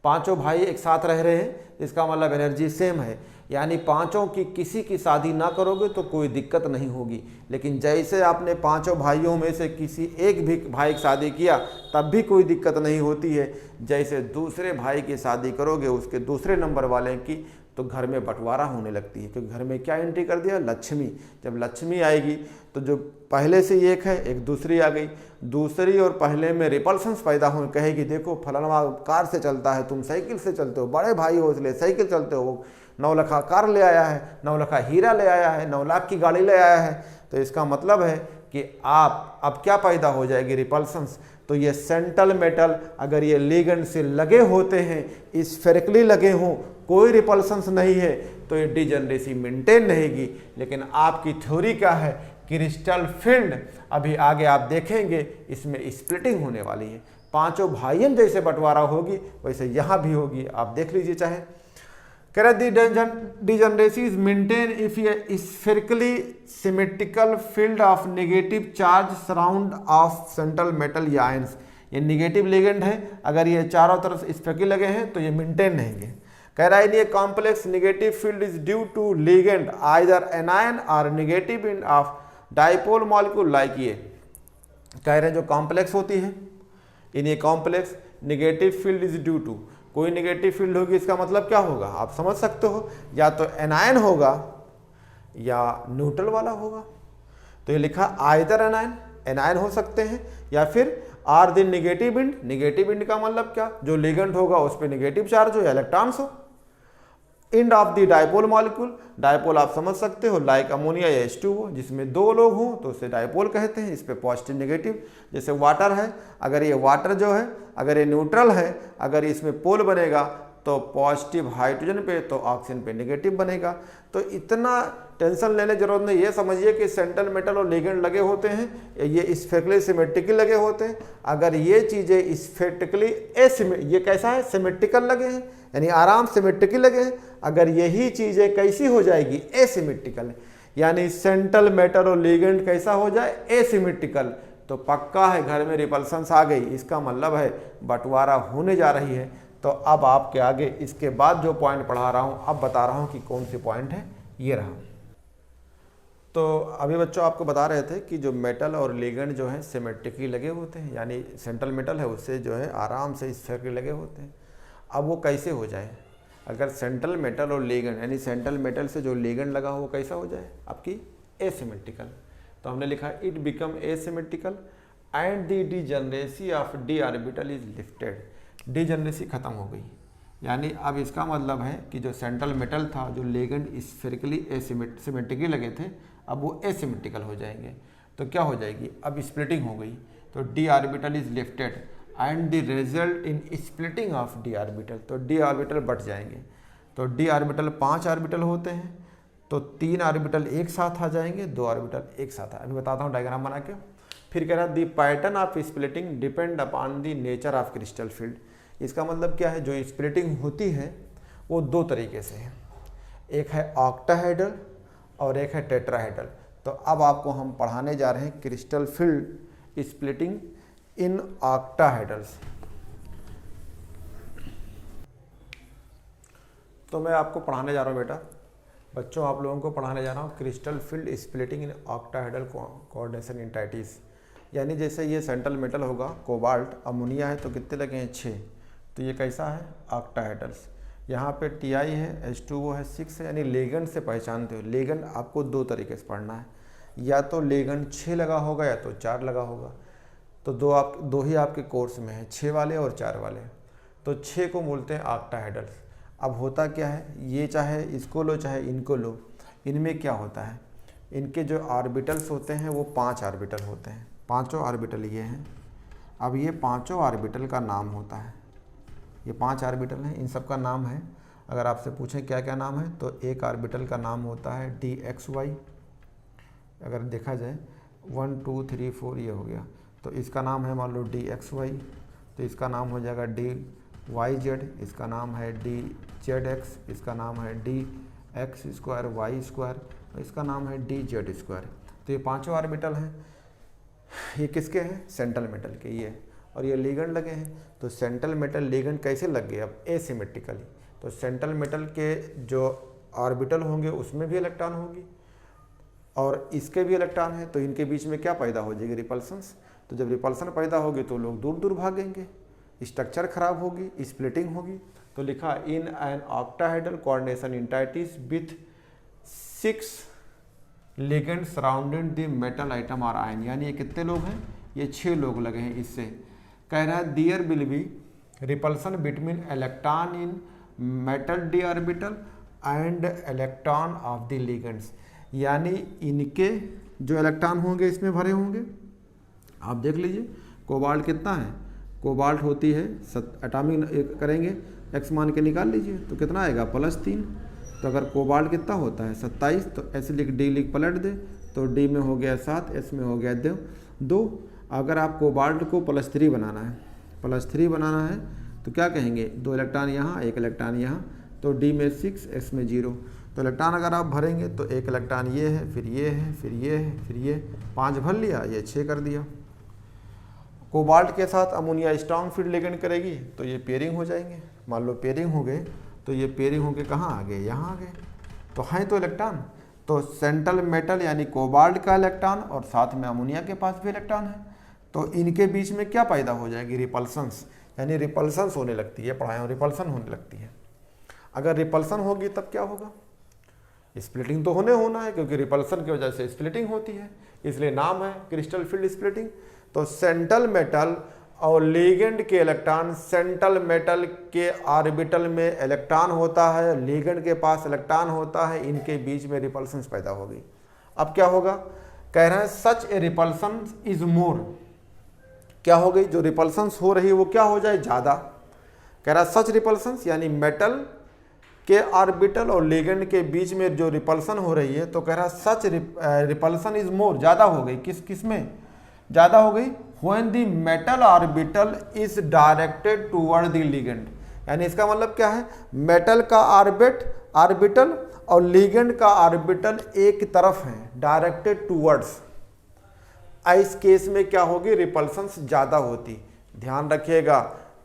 पांचों भाई एक साथ रह रहे हैं, इसका मतलब एनर्जी सेम है, यानी पांचों की किसी की शादी ना करोगे तो कोई दिक्कत नहीं होगी। लेकिन जैसे आपने पांचों भाइयों में से किसी एक भी भाई की शादी किया तब भी कोई दिक्कत नहीं होती है। जैसे दूसरे भाई की शादी करोगे उसके दूसरे नंबर वाले की तो घर में बंटवारा होने लगती है, क्योंकि घर में क्या एंट्री कर दिया, लक्ष्मी। जब लक्ष्मी आएगी तो जो पहले से एक है, एक दूसरी आ गई, दूसरी और पहले में रिपल्सन्स पैदा हो, कहेगी देखो फलाना कार से चलता है, तुम साइकिल से चलते हो, बड़े भाई हो इसलिए साइकिल चलते हो, 9 लाख कार ले आया है, 9 लाख हीरा ले आया है, 9 लाख की गाड़ी ले आया है। तो इसका मतलब है कि आप अब क्या पैदा हो जाएगी, रिपल्सन्स। तो ये सेंट्रल मेटल अगर ये लिगेंड से लगे होते हैं, स्फेरिकली लगे हों, कोई रिपल्सन्स नहीं है, तो ये डिजेनरेसी मेंटेन रहेगी। लेकिन आपकी थ्योरी क्या है, क्रिस्टल फील्ड, अभी आगे आप देखेंगे इसमें स्प्लिटिंग होने वाली है, 5 भाइयों जैसे बंटवारा होगी वैसे यहाँ भी होगी। आप देख लीजिए चाहे, कह रहा degeneracy is maintain if A spherically symmetrical field of negative charge surround of central metal या आयंस। ये नेगेटिव लिगेंड है, अगर ये चारों तरफ स्फेरिकल लगे हैं तो ये मेंटेन रहेंगे। कह रहा है ये complex negative field is due to ligand either anion और negative end of dipole molecule like. ये कह रहे हैं जो कॉम्प्लेक्स होती है, इन ये complex negative field is due to, कोई नेगेटिव फील्ड होगी, इसका मतलब क्या होगा आप समझ सकते हो, या तो एनायन होगा या न्यूट्रल वाला होगा। तो ये लिखा आइदर एनायन, एनायन हो सकते हैं, या फिर are the negative end. Negative end का मतलब क्या, जो लिगेंड होगा उस पर नेगेटिव चार्ज हो या इलेक्ट्रॉन्स हो। End of the dipole molecule, dipole आप समझ सकते हो लाइक अमोनिया या H2O, जिसमें 2 लोग हों तो उसे डाइपोल कहते हैं। इस पे पॉजिटिव नेगेटिव, जैसे वाटर है, अगर ये वाटर जो है अगर ये न्यूट्रल है, अगर इसमें पोल बनेगा तो पॉजिटिव हाइड्रोजन पे तो ऑक्सीजन पे नेगेटिव बनेगा। तो इतना टेंशन लेने की जरूरत नहीं, ये समझिए कि सेंट्रल मेटल और लिगेंड लगे होते हैं, ये स्फेरिकली सिमेट्रिकली लगे होते हैं। अगर ये चीज़ें स्फेरिकली ये कैसा है, सिमेट्रिकल लगे हैं, यानी आराम सिमेट्रिकली लगे हैं। अगर यही चीज़ें कैसी हो जाएगी, एसिमेट्रिकल, यानी सेंट्रल मेटल और लिगेंड कैसा हो जाए, एसिमेट्रिकल, तो पक्का है घर में रिपल्सन्स आ गई, इसका मतलब है बंटवारा होने जा रही है। तो अब आपके आगे इसके बाद जो पॉइंट पढ़ा रहा हूँ, अब बता रहा हूँ कि कौन सी पॉइंट है, ये रहा। तो अभी बच्चों आपको बता रहे थे कि जो मेटल और लिगेंड जो है सिमेट्रिकली लगे होते हैं, यानी सेंट्रल मेटल है उससे जो है आराम से स्फेरिकली लगे होते हैं। अब वो कैसे हो जाए, अगर सेंट्रल मेटल और लिगेंड, यानी सेंट्रल मेटल से जो लिगेंड लगा हो वो कैसा हो जाए, आपकी एसिमेट्रिकल। तो हमने लिखा it become asymmetrical and the degeneracy of D orbital is lifted. Degeneracy खत्म हो गई, यानी अब इसका मतलब है कि जो सेंट्रल मेटल था, जो लिगेंड स्फेरिकली सिमेट्रिकली लगे थे, अब वो एसिमेट्रिकल हो जाएंगे। तो क्या हो जाएगी, अब स्प्लिटिंग हो गई, तो D orbital is lifted and the result in splitting of D orbital. तो डी ऑर्बिटल बढ़ जाएंगे। तो डी ऑर्बिटल 5 ऑर्बिटल होते हैं, तो 3 ऑर्बिटल एक साथ आ जाएंगे, 2 ऑर्बिटल एक साथ। अभी बताता हूँ डायग्राम बना के। फिर कह रहा है the pattern of splitting depend upon the nature of crystal field. इसका मतलब क्या है, जो स्प्लिटिंग होती है वो 2 तरीके से है, एक है ऑक्टाहेड्रल और एक है टेट्राहेड्रल। तो अब आपको हम पढ़ाने जा रहे हैं क्रिस्टल फील्ड स्प्लिटिंग इन ऑक्टाहेड्रल्स। तो मैं आपको पढ़ाने जा रहा हूँ बेटा, बच्चों आप लोगों को पढ़ाने जा रहा हूँ crystal field splitting in octahedral coordination entities. यानी जैसे ये सेंट्रल मेटल होगा कोबाल्ट, अमोनिया है तो कितने लगे हैं 6, तो ये कैसा है ऑक्टाहेड्रल्स। यहाँ पे Ti है, H2O है, 6 है, यानी लिगेंड से पहचानते हो। लिगेंड आपको 2 तरीके से पढ़ना है, या तो लिगेंड 6 लगा होगा या तो 4 लगा होगा। तो 2 ही आपके कोर्स में है, 6 वाले और 4 वाले। तो 6 को बोलते हैं ऑक्टाहेड्रल्स। अब होता क्या है, ये चाहे इसको लो चाहे इनको लो, इनमें क्या होता है, इनके जो ऑर्बिटल्स होते हैं वो 5 ऑर्बिटल होते हैं, 5 ऑर्बिटल ये हैं। अब ये 5 ऑर्बिटल का नाम होता है, ये 5 ऑर्बिटल हैं, इन सब का नाम है। अगर आपसे पूछें क्या क्या नाम है, तो एक ऑर्बिटल का नाम होता है dxy। अगर देखा जाए 1 2 3 4 ये हो गया, तो इसका नाम है मान लो dxy, तो इसका नाम हो जाएगा dyz, इसका नाम है dzx, इसका नाम है dx स्क्वायर y स्क्वायर, और इसका नाम है dz स्क्वायर। तो ये 5 ऑर्बिटल हैं, ये किसके हैं, सेंट्रल मेटल के ये, और ये लिगेंड लगे हैं। तो सेंट्रल मेटल लिगेंड कैसे लग गए, अब एसिमेट्रिकली। तो सेंट्रल मेटल के जो ऑर्बिटल होंगे उसमें भी इलेक्ट्रॉन होगी और इसके भी इलेक्ट्रॉन है, तो इनके बीच में क्या पैदा हो जाएगी, रिपल्सन्स। तो जब रिपल्सन पैदा होगी तो लोग दूर दूर भागेंगे, स्ट्रक्चर खराब होगी, स्प्लिटिंग होगी। तो लिखा in an octahedral coordination entities with 6 ligand surrounded the metal atom और आयन, यानी ये कितने लोग हैं, ये 6 लोग लगे हैं। इससे कह रहा है there will be repulsion between electron in metal d orbital and electron of the ligands, यानी इनके जो इलेक्ट्रॉन होंगे इसमें भरे होंगे। आप देख लीजिए कोबाल्ट कितना है, कोबाल्ट होती है एटॉमिक करेंगे एक्स मान के निकाल लीजिए तो कितना आएगा +3। तो अगर कोबाल्ट कितना होता है 27, तो ऐसे लिख डी लिख पलट दे तो डी में हो गया 7, एस में हो गया 2। अगर आप कोबाल्ट को +3 बनाना है, +3 बनाना है तो क्या कहेंगे, 2 इलेक्ट्रॉन यहाँ 1 इलेक्ट्रॉन यहाँ, तो डी में 6 एस में 0। तो इलेक्ट्रॉन अगर आप भरेंगे तो 1 इलेक्ट्रॉन ये है, फिर ये है, फिर ये है, फिर ये 5 भर लिया, ये 6 कर दिया। कोबाल्ट के साथ अमोनिया स्ट्रॉन्ग फील्ड लिगेंड करेगी तो ये पेयरिंग हो जाएंगे। मान लो पेयरिंग हो गए तो ये पेयरिंग होके कहाँ आ गए, यहाँ आ गए। तो हैं तो इलेक्ट्रॉन, तो सेंट्रल मेटल यानी कोबाल्ट का इलेक्ट्रॉन और साथ में अमोनिया के पास भी इलेक्ट्रॉन है, तो इनके बीच में क्या पैदा हो जाएगी, रिपल्सन्स, यानी रिपल्सन्स होने लगती है, पढ़ाएं रिपल्सन होने लगती है। अगर रिपल्सन होगी तब क्या होगा, स्प्लिटिंग तो होना है, क्योंकि रिपल्सन की वजह से स्प्लिटिंग होती है, इसलिए नाम है क्रिस्टल फील्ड स्प्लिटिंग। तो सेंट्रल मेटल और लिगेंड के इलेक्ट्रॉन, सेंट्रल मेटल के ऑर्बिटल में इलेक्ट्रॉन होता है, लिगेंड के पास इलेक्ट्रॉन होता है, इनके बीच में रिपल्सन पैदा होगी। अब क्या होगा, कह रहे हैं सच ए रिपल्सन इज मोर, क्या हो गई, जो रिपल्सन हो रही है वो क्या हो जाए, ज़्यादा। कह रहा है सच रिपल्सन यानी मेटल के ऑर्बिटल और लिगेंड के बीच में जो रिपल्सन हो रही है, तो कह रहा है सच रिपल्सन इज मोर, ज़्यादा हो गई, किस में ज़्यादा हो गई, when the metal orbital is directed toward the ligand, यानी इसका मतलब क्या है, मेटल का ऑर्बिटल और लिगेंड का ऑर्बिटल एक तरफ है, डायरेक्टेड टूवर्ड्स। इस केस में क्या होगी, रिपल्सन्स ज़्यादा होती। ध्यान रखिएगा,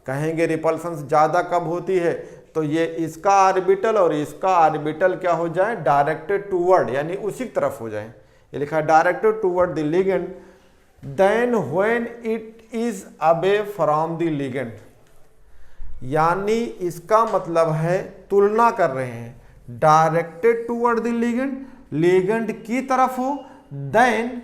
कहेंगे रिपल्सन्स ज़्यादा कब होती है, तो ये इसका ऑर्बिटल और इसका ऑर्बिटल क्या हो जाए, डायरेक्टेड टूवर्ड, यानी उसी तरफ हो जाए। ये लिखा है directed toward the ligand than when it is away from the ligand, यानी इसका मतलब है तुलना कर रहे हैं, directed toward the ligand, ligand की तरफ हो, देन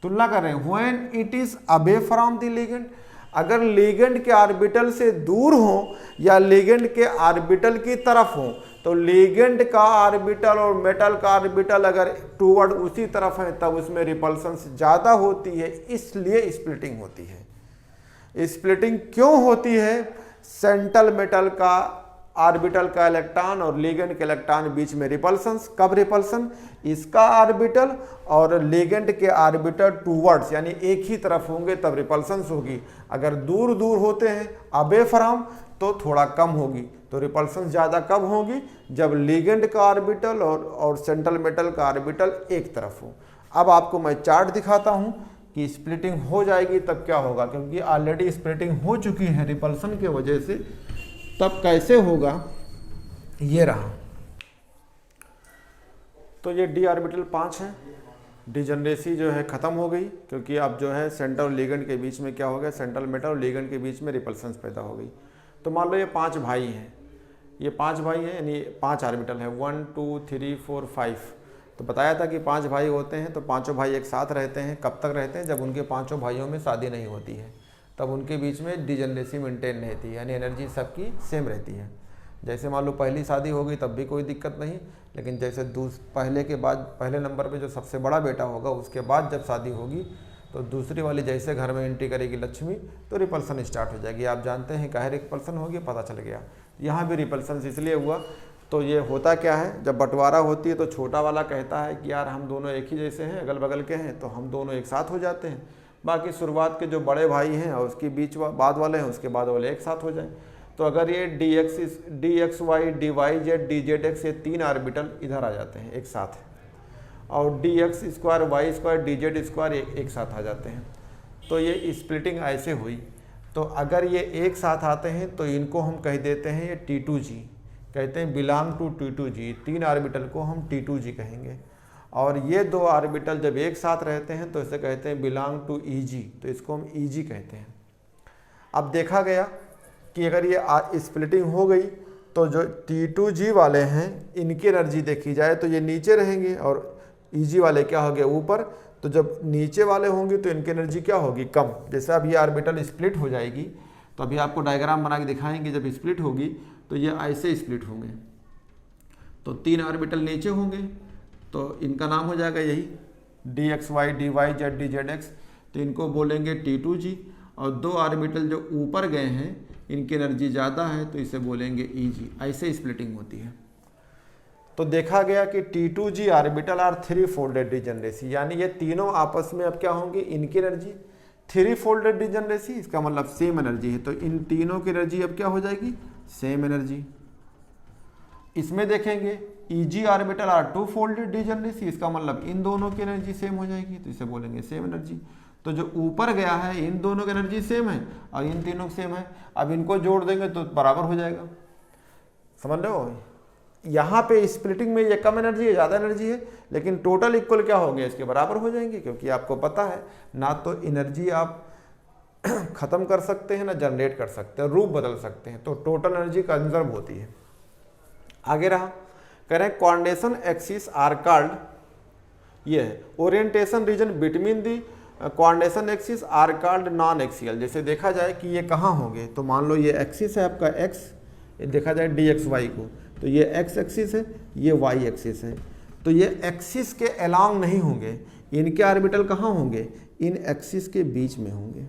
तुलना कर रहे हैं when it is away from the ligand, अगर लिगेंड के ऑर्बिटल से दूर हो या लिगेंड के ऑर्बिटल की तरफ हो, तो लिगेंड का ऑर्बिटल और मेटल का ऑर्बिटल अगर टूवर्ड उसी तरफ है तब उसमें रिपल्सन ज़्यादा होती है, इसलिए स्प्लिटिंग होती है। स्प्लिटिंग क्यों होती है, सेंट्रल मेटल का ऑर्बिटल का इलेक्ट्रॉन और लिगेंड के इलेक्ट्रॉन बीच में रिपल्सन, कब रिपल्सन, इसका ऑर्बिटल और लिगेंड के ऑर्बिटल टूवर्ड्स यानी एक ही तरफ होंगे तब रिपल्सन होगी। अगर दूर दूर होते हैं अबे फ्रॉम तो थोड़ा कम होगी। तो रिपल्सन ज़्यादा कब होगी, जब लिगेंड का ऑर्बिटल और सेंट्रल मेटल का ऑर्बिटल एक तरफ हो। अब आपको मैं चार्ट दिखाता हूँ कि स्प्लिटिंग हो जाएगी तब क्या होगा, क्योंकि ऑलरेडी स्प्लिटिंग हो चुकी है रिपल्सन के वजह से, तब कैसे होगा, ये रहा। तो ये डी ऑर्बिटल 5 है, डिजनरेसी जो है ख़त्म हो गई, क्योंकि अब जो है सेंट्रल और लिगेंड के बीच में क्या हो गया, सेंट्रल मेटल और लिगेंड के बीच में रिपल्सन पैदा हो गई। तो मान लो ये 5 भाई हैं, ये 5 भाई हैं, यानी 5 ऑर्बिटल है, 1 2 3 4 5। तो बताया था कि 5 भाई होते हैं, तो पाँचों भाई एक साथ रहते हैं, कब तक रहते हैं, जब उनके पाँचों भाइयों में शादी नहीं होती है, तब उनके बीच में डिजनरेसी मेंटेन रहती है, यानी एनर्जी सबकी सेम रहती है। जैसे मान लो पहली शादी हो गई तब भी कोई दिक्कत नहीं, लेकिन जैसे पहले के बाद पहले नंबर पे जो सबसे बड़ा बेटा होगा उसके बाद जब शादी होगी तो दूसरी वाली जैसे घर में एंट्री करेगी लक्ष्मी तो रिपल्सन स्टार्ट हो जाएगी। आप जानते हैं काहे रिपल्सन होगी, पता चल गया। यहाँ भी रिपल्सन इसलिए हुआ, तो ये होता क्या है, जब बंटवारा होती है तो छोटा वाला कहता है कि यार हम दोनों एक ही जैसे हैं, अगल बगल के हैं, तो हम दोनों एक साथ हो जाते हैं। बाकी शुरुआत के जो बड़े भाई हैं और उसके बीच बाद वाले हैं, उसके बाद वाले एक साथ हो जाएं। तो अगर ये d x y d y z d z x, ये 3 ऑर्बिटल इधर आ जाते हैं एक साथ, और d x square y square d z square एक साथ आ जाते हैं। तो ये स्प्लिटिंग ऐसे हुई। तो अगर ये एक साथ आते हैं तो इनको हम कह देते हैं ये T2G, कहते हैं बिलोंग टू T2G। 3 ऑर्बिटल को हम T2G कहेंगे। और ये 2 ऑर्बिटल जब एक साथ रहते हैं तो इसे कहते हैं बिलोंग टू EG, तो इसको हम EG कहते हैं। अब देखा गया कि अगर ये स्प्लिटिंग हो गई तो जो T2G वाले हैं इनकी एनर्जी देखी जाए तो ये नीचे रहेंगे और EG वाले क्या हो गए ऊपर। तो जब नीचे वाले होंगे तो इनकी एनर्जी क्या होगी, कम। जैसे अब ये ऑर्बिटल स्प्लिट हो जाएगी तो अभी आपको डायग्राम बना के दिखाएंगे, जब स्प्लिट होगी तो ये ऐसे स्प्लिट होंगे। तो 3 ऑर्बिटल नीचे होंगे तो इनका नाम हो जाएगा यही DXY, DYZ, DZX। तो इनको बोलेंगे T2G। और 2 ऑर्बिटल जो ऊपर गए हैं इनकी एनर्जी ज़्यादा है तो इसे बोलेंगे EG। ऐसे स्प्लिटिंग होती है। तो देखा गया कि T2G orbital are 3 folded degeneracy, यानी ये तीनों आपस में अब क्या होंगे, इनकी एनर्जी 3 फोल्डेड डिजनरेसी, इसका मतलब सेम एनर्जी है। तो इन तीनों की एनर्जी अब क्या हो जाएगी, सेम एनर्जी। इसमें देखेंगे EG orbital are 2 folded degeneracy, इसका मतलब इन दोनों की एनर्जी सेम हो जाएगी तो इसे बोलेंगे सेम एनर्जी। तो जो ऊपर गया है इन दोनों की एनर्जी सेम है और इन तीनों की सेम है। अब इनको जोड़ देंगे तो बराबर हो जाएगा। समझ रहे हो, यहाँ पे स्प्लिटिंग में ये कम एनर्जी है, ज़्यादा एनर्जी है, लेकिन टोटल इक्वल क्या होंगे, इसके बराबर हो जाएंगे। क्योंकि आपको पता है ना तो एनर्जी आप ख़त्म कर सकते हैं ना जनरेट कर सकते हैं, रूप बदल सकते हैं। तो टोटल एनर्जी कंजर्व होती है। आगे रहा, कह रहे हैं कोऑर्डिनेशन एक्सिस आर कॉल्ड, ये है orientation region between the coordination axis are called non axial. जैसे देखा जाए कि ये कहाँ होंगे, तो मान लो ये एक्सिस है आपका x, ये देखा जाए DXY को, तो ये x एक्सिस है, ये y एक्सिस है। तो ये एक्सिस के अलोंग नहीं होंगे, इनके ऑर्बिटल कहाँ होंगे, इन एक्सिस के बीच में होंगे,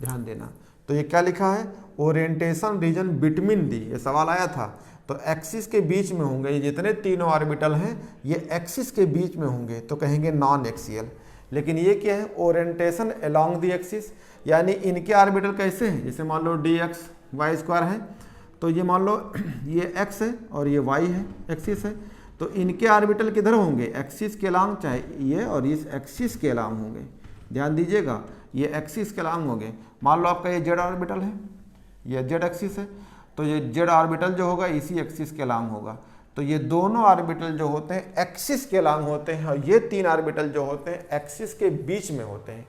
ध्यान देना। तो ये क्या लिखा है, ओरिएंटेशन रीजन बिटवीन दी, ये सवाल आया था। तो एक्सिस के बीच में होंगे, ये जितने तीनों ऑर्बिटल हैं ये एक्सिस के बीच में होंगे तो कहेंगे नॉन एक्सियल। लेकिन ये क्या है, ओरिएंटेशन अलोंग दी एक्सिस, यानी इनके ऑर्बिटल कैसे हैं, जैसे मान लो DXY² है, तो ये मान लो ये x है और ये y है, एक्सिस है। तो इनके ऑर्बिटल किधर होंगे, एक्सिस के अलोंग, चाहे ये और इस एक्सिस के अलोंग होंगे। ध्यान दीजिएगा, ये एक्सिस के अलोंग होंगे। मान लो आपका ये z ऑर्बिटल है, ये z एक्सिस है, तो ये z ऑर्बिटल जो होगा इसी एक्सिस के अलोंग होगा। तो ये दोनों ऑर्बिटल जो होते हैं एक्सिस के अलोंग होते हैं और ये 3 ऑर्बिटल जो होते हैं एक्सिस के बीच में होते हैं।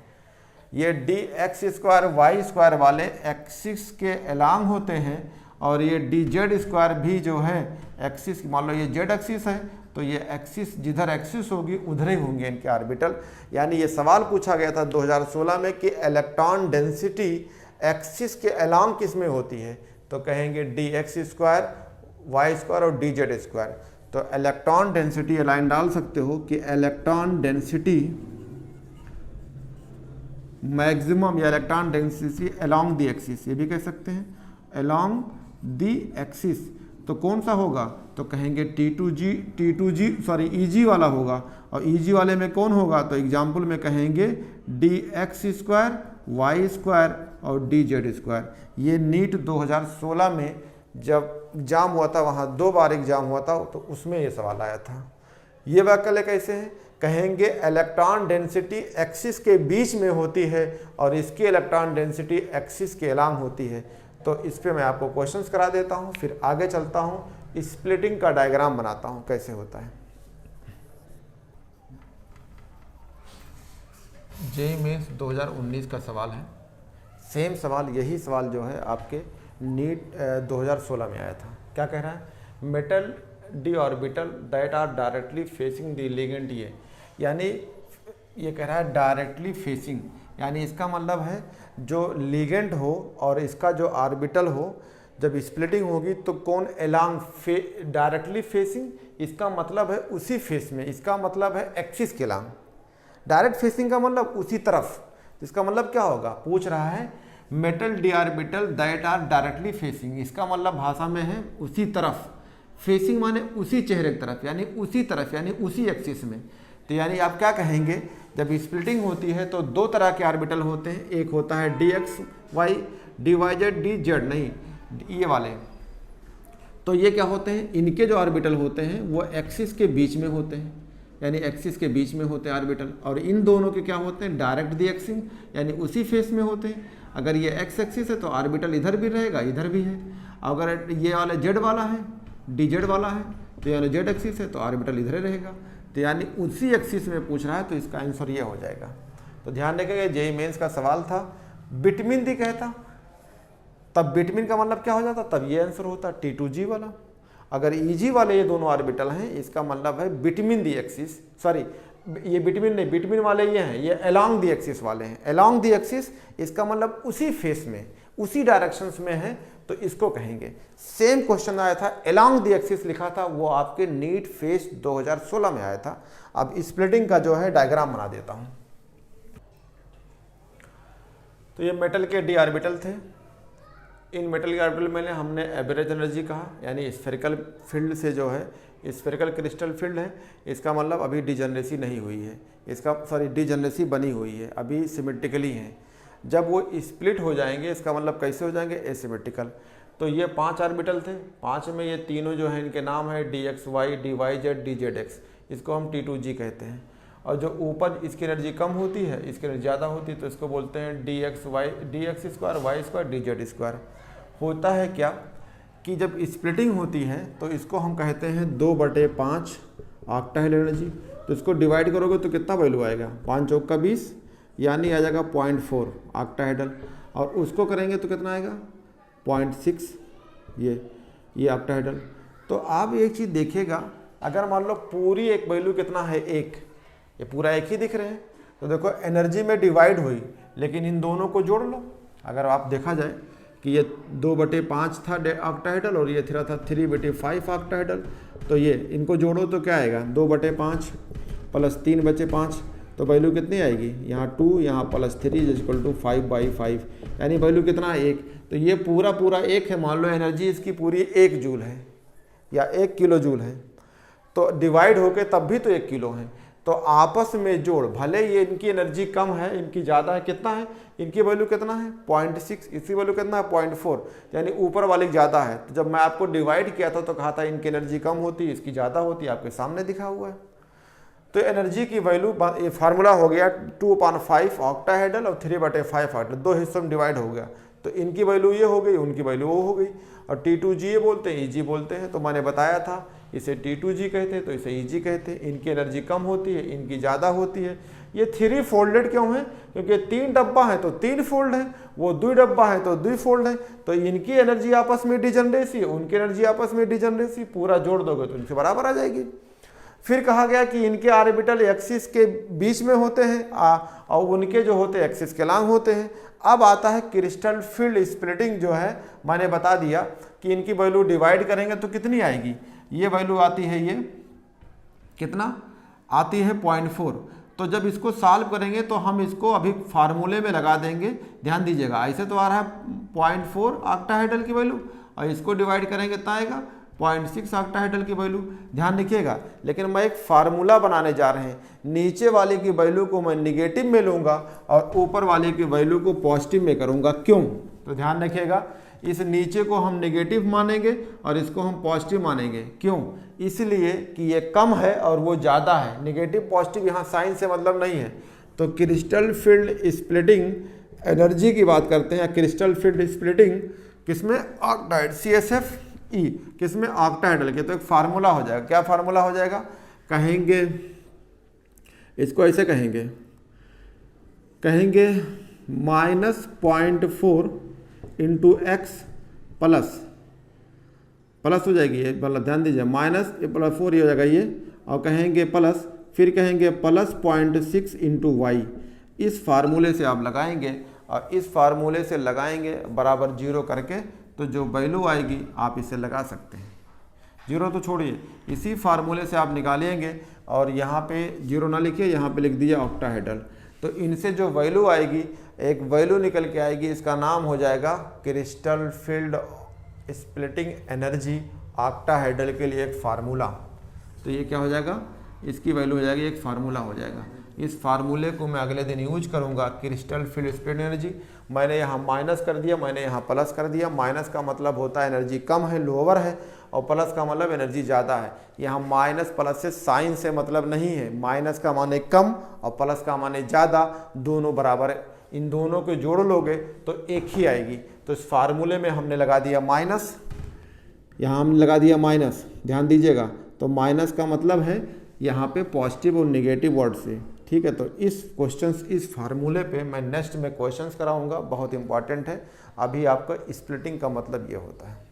ये DX²Y² वाले एक्सिस के अलोंग होते हैं और ये DZ² भी जो है एक्सिस, मान लो ये Z एक्सिस है तो ये एक्सिस, जिधर एक्सिस होगी उधर ही होंगे इनके ऑर्बिटल। यानी ये सवाल पूछा गया था 2016 में कि इलेक्ट्रॉन डेंसिटी एक्सिस के अलोंग किस में होती है, तो कहेंगे DX² Y² और DZ²। तो इलेक्ट्रॉन डेंसिटी लाइन डाल सकते हो कि इलेक्ट्रॉन डेंसिटी मैक्सिमम या electron density along the axis, ये भी कह सकते हैं अलोंग दी एक्सिस। तो कौन सा होगा, तो कहेंगे EG वाला होगा। और EG वाले में कौन होगा, तो एग्जाम्पल में कहेंगे DX² Y² और DZ²। ये नीट 2016 में जब एग्जाम हुआ था, वहाँ 2 बार एग्जाम हुआ था, तो उसमें ये सवाल आया था। ये वाक्य कैसे हैं, कहेंगे इलेक्ट्रॉन डेंसिटी एक्सिस के बीच में होती है और इसकी इलेक्ट्रॉन डेंसिटी एक्सिस के अलोंग होती है। तो इस पे मैं आपको क्वेश्चंस करा देता हूँ, फिर आगे चलता हूँ, स्प्लिटिंग का डायग्राम बनाता हूँ कैसे होता है। जेईई मेंस 2019 का सवाल है, सेम सवाल, यही सवाल जो है आपके नीट 2016 में आया था। क्या कह रहा है, metal d orbital that are directly facing the ligand, यानी ये कह रहा है डायरेक्टली फेसिंग, यानी इसका मतलब है जो लिगेंड हो और इसका जो ऑर्बिटल हो, जब स्प्लिटिंग होगी तो कौन अलोंग डायरेक्टली फेसिंग, इसका मतलब है उसी फेस में, इसका मतलब है एक्सिस के अलोंग। डायरेक्ट फेसिंग का मतलब उसी तरफ, इसका मतलब क्या होगा, पूछ रहा है metal d orbital that are directly facing, इसका मतलब भाषा में है उसी तरफ, फेसिंग माने उसी चेहरे की तरफ, यानी उसी तरफ, यानी उसी एक्सिस में। तो यानी आप क्या कहेंगे, जब स्प्लिटिंग होती है तो 2 तरह के ऑर्बिटल होते हैं, एक होता है DXY, DYZ, DZ नहीं, ये वाले। तो ये क्या होते हैं, इनके जो ऑर्बिटल होते हैं वो एक्सिस के बीच में होते हैं, यानी एक्सिस के बीच में होते हैं ऑर्बिटल। और इन दोनों के क्या होते हैं, डायरेक्ट दी एक्सिस, यानी उसी फेस में होते हैं। अगर ये एक्स एक्सिस है तो ऑर्बिटल इधर भी रहेगा, इधर भी है। अगर ये वाला जेड वाला है, DZ वाला है, तो यानी जेड एक्सिस है तो ऑर्बिटल इधर ही रहेगा। तो यानी उसी एक्सिस में पूछ रहा है, तो इसका आंसर ये हो जाएगा। तो ध्यान रखिएगा, जेईई मेंस का सवाल था, बिटवीन दी कहता, तब बिटवीन का मतलब क्या हो जाता, तब ये आंसर होता T2G वाला। अगर EG वाले ये दोनों ऑर्बिटल हैं, इसका मतलब है बिटवीन दी एक्सिस, सॉरी ये बिटवीन नहीं, बिटवीन वाले ये हैं, ये अलोंग दी एक्सिस वाले हैं। अलोंग दी एक्सिस इसका मतलब उसी फेस में, उसी डायरेक्शंस में है, तो इसको कहेंगे। सेम क्वेश्चन आया था, अलोंग दी एक्सिस लिखा था, वो आपके नीट फेस 2016 में आया था। अब स्प्लिटिंग का जो है डायग्राम बना देता हूं। तो ये मेटल के डी ऑर्बिटल थे। इन मेटल के ऑर्बिटल में हमने एवरेज एनर्जी कहा, यानी स्फेरिकल फील्ड से जो है, स्फेरिकल क्रिस्टल फील्ड है, इसका मतलब अभी डिजनरेसी नहीं हुई है, इसका सॉरी डिजनरेसी बनी हुई है, अभी सिमेट्रिकली है। जब वो स्प्लिट हो जाएंगे, इसका मतलब कैसे हो जाएंगे, एसिमेट्रिकल। तो ये 5 ऑर्बिटल थे, 5 में ये तीनों जो है इनके नाम है DXY, DYZ, DZX, इसको हम T2G कहते हैं। और जो ऊपर इसकी एनर्जी कम होती है, इसकी एनर्जी ज़्यादा होती है, तो इसको बोलते हैं DX square, Y square, DZ square. होता है क्या कि जब स्प्लिटिंग होती है तो इसको हम कहते हैं 2/5 ऑक्टाहेड्रल एनर्जी। तो इसको डिवाइड करोगे तो कितना वैल्यू आएगा, 5 चौक का 20, यानी आ जाएगा 0.4 ऑक्टाहेड्रल। और उसको करेंगे तो कितना आएगा 0.6, ये ऑक्टाहेड्रल। तो आप एक चीज़ देखिएगा, अगर मान लो पूरी एक वैल्यू कितना है, 1, ये पूरा एक ही दिख रहे हैं, तो देखो एनर्जी में डिवाइड हुई, लेकिन इन दोनों को जोड़ लो। अगर आप देखा जाए कि ये 2/5 था ऑक्टाहेड्रल और ये था 3/5 ऑक्टाहेड्रल, तो ये इनको जोड़ो तो क्या आएगा, 2/5 प्लस 3/5, तो वैल्यू कितनी आएगी, यहाँ 2, यहाँ प्लस 3 इक्वल टू 5/5, यानी वैल्यू कितना है 1। तो ये पूरा 1 है, मान लो एनर्जी इसकी पूरी 1 जूल है या 1 किलो जूल है, तो डिवाइड होके तब भी तो 1 किलो है। तो आपस में जोड़, भले ये इनकी एनर्जी कम है, इनकी ज़्यादा है, कितना है, इनकी वैल्यू कितना है 0.6, इसी वैल्यू कितना है 0.4, यानी ऊपर वाली ज़्यादा है। तो जब मैं आपको डिवाइड किया था तो कहा था इनकी एनर्जी कम होती है, इसकी ज़्यादा होती है, आपके सामने दिखा हुआ है। तो एनर्जी की वैल्यू, ये फार्मूला हो गया 2/5 ऑक्टाहेड्रल और 3/5 ऑक्टाहेड्रल, 2 हिस्सों में डिवाइड हो गया। तो इनकी वैल्यू ये हो गई, उनकी वैल्यू वो हो गई। और T2G ये बोलते हैं, EG बोलते हैं। तो मैंने बताया था इसे T2G कहते हैं, तो इसे EG कहते हैं। इनकी एनर्जी कम होती है, इनकी ज़्यादा होती है। ये 3 फोल्डेड क्यों है, क्योंकि 3 डब्बा है तो 3 फोल्ड है, वो 2 डब्बा है तो 2 फोल्ड है। तो इनकी एनर्जी आपस में डिजनरेसी, उनकी एनर्जी आपस में डिजनरेसी, पूरा जोड़ दोगे तो इनसे बराबर आ जाएगी। फिर कहा गया कि इनके ऑर्बिटल एक्सिस के बीच में होते हैं और उनके जो होते हैं एक्सिस के लॉन्ग होते हैं। अब आता है क्रिस्टल फील्ड स्प्लिटिंग, जो है मैंने बता दिया कि इनकी वैल्यू डिवाइड करेंगे तो कितनी आएगी, ये वैल्यू आती है, ये कितना आती है 0.4। तो जब इसको सॉल्व करेंगे तो हम इसको अभी फार्मूले में लगा देंगे, ध्यान दीजिएगा। ऐसे तो आ रहा है 0.4 ऑक्टाहेड्रल की वैल्यू, और इसको डिवाइड करेंगे कितना आएगा 0.6 ऑक्टाहेड्रल की वैल्यू, ध्यान रखिएगा। लेकिन मैं एक फार्मूला बनाने जा रहे हैं, नीचे वाले की वैल्यू को मैं निगेटिव में लूँगा और ऊपर वाले की वैल्यू को पॉजिटिव में करूँगा। क्यों, तो ध्यान रखिएगा, इस नीचे को हम नेगेटिव मानेंगे और इसको हम पॉजिटिव मानेंगे। क्यों, इसलिए कि ये कम है और वो ज़्यादा है। नेगेटिव पॉजिटिव यहाँ साइन से मतलब नहीं है। तो क्रिस्टल फील्ड स्प्लिटिंग एनर्जी की बात करते हैं, क्रिस्टल फील्ड स्प्लिटिंग किसमें, ऑक्टाइड CSFE, किसमें, ऑक्टाहेड्रल के। तो एक फार्मूला हो जाएगा, क्या फार्मूला हो जाएगा, कहेंगे इसको ऐसे कहेंगे -0.4 इंटू x प्लस हो जाएगी ये, मतलब ध्यान दीजिए, -4 ये हो जाएगा ये, और कहेंगे प्लस, फिर कहेंगे प्लस 0.6 इंटू वाई। इस फार्मूले से आप लगाएंगे और इस फार्मूले से लगाएंगे बराबर 0 करके, तो जो वैल्यू आएगी आप इसे लगा सकते हैं। 0 तो छोड़िए, इसी फार्मूले से आप निकालेंगे और यहाँ पे 0 ना लिखिए, यहाँ पे लिख दिया ऑक्टाहेड्रल। तो इनसे जो वैल्यू आएगी, एक वैल्यू निकल के आएगी, इसका नाम हो जाएगा crystal field splitting energy octahedral के लिए एक फार्मूला। तो ये क्या हो जाएगा, इसकी वैल्यू हो जाएगी, एक फार्मूला हो जाएगा। इस फार्मूले को मैं अगले दिन यूज करूंगा, क्रिस्टल फील्ड स्प्लिटिंग एनर्जी। मैंने यहाँ माइनस कर दिया, मैंने यहाँ प्लस कर दिया। माइनस का मतलब होता है एनर्जी कम है, लोअर है, और प्लस का मतलब एनर्जी ज़्यादा है। यहाँ माइनस प्लस से साइन से मतलब नहीं है, माइनस का माने कम और प्लस का माने ज़्यादा, दोनों बराबर है। इन दोनों को जोड़ लोगे तो एक ही आएगी। तो इस फार्मूले में हमने लगा दिया माइनस, यहाँ हमने लगा दिया माइनस, ध्यान दीजिएगा। तो माइनस का मतलब है यहाँ पे पॉजिटिव और नेगेटिव वर्ड से, ठीक है। तो इस क्वेश्चंस, इस फार्मूले पे मैं नेक्स्ट में क्वेश्चंस कराऊंगा, बहुत इंपॉर्टेंट है। अभी आपका स्प्लिटिंग का मतलब ये होता है।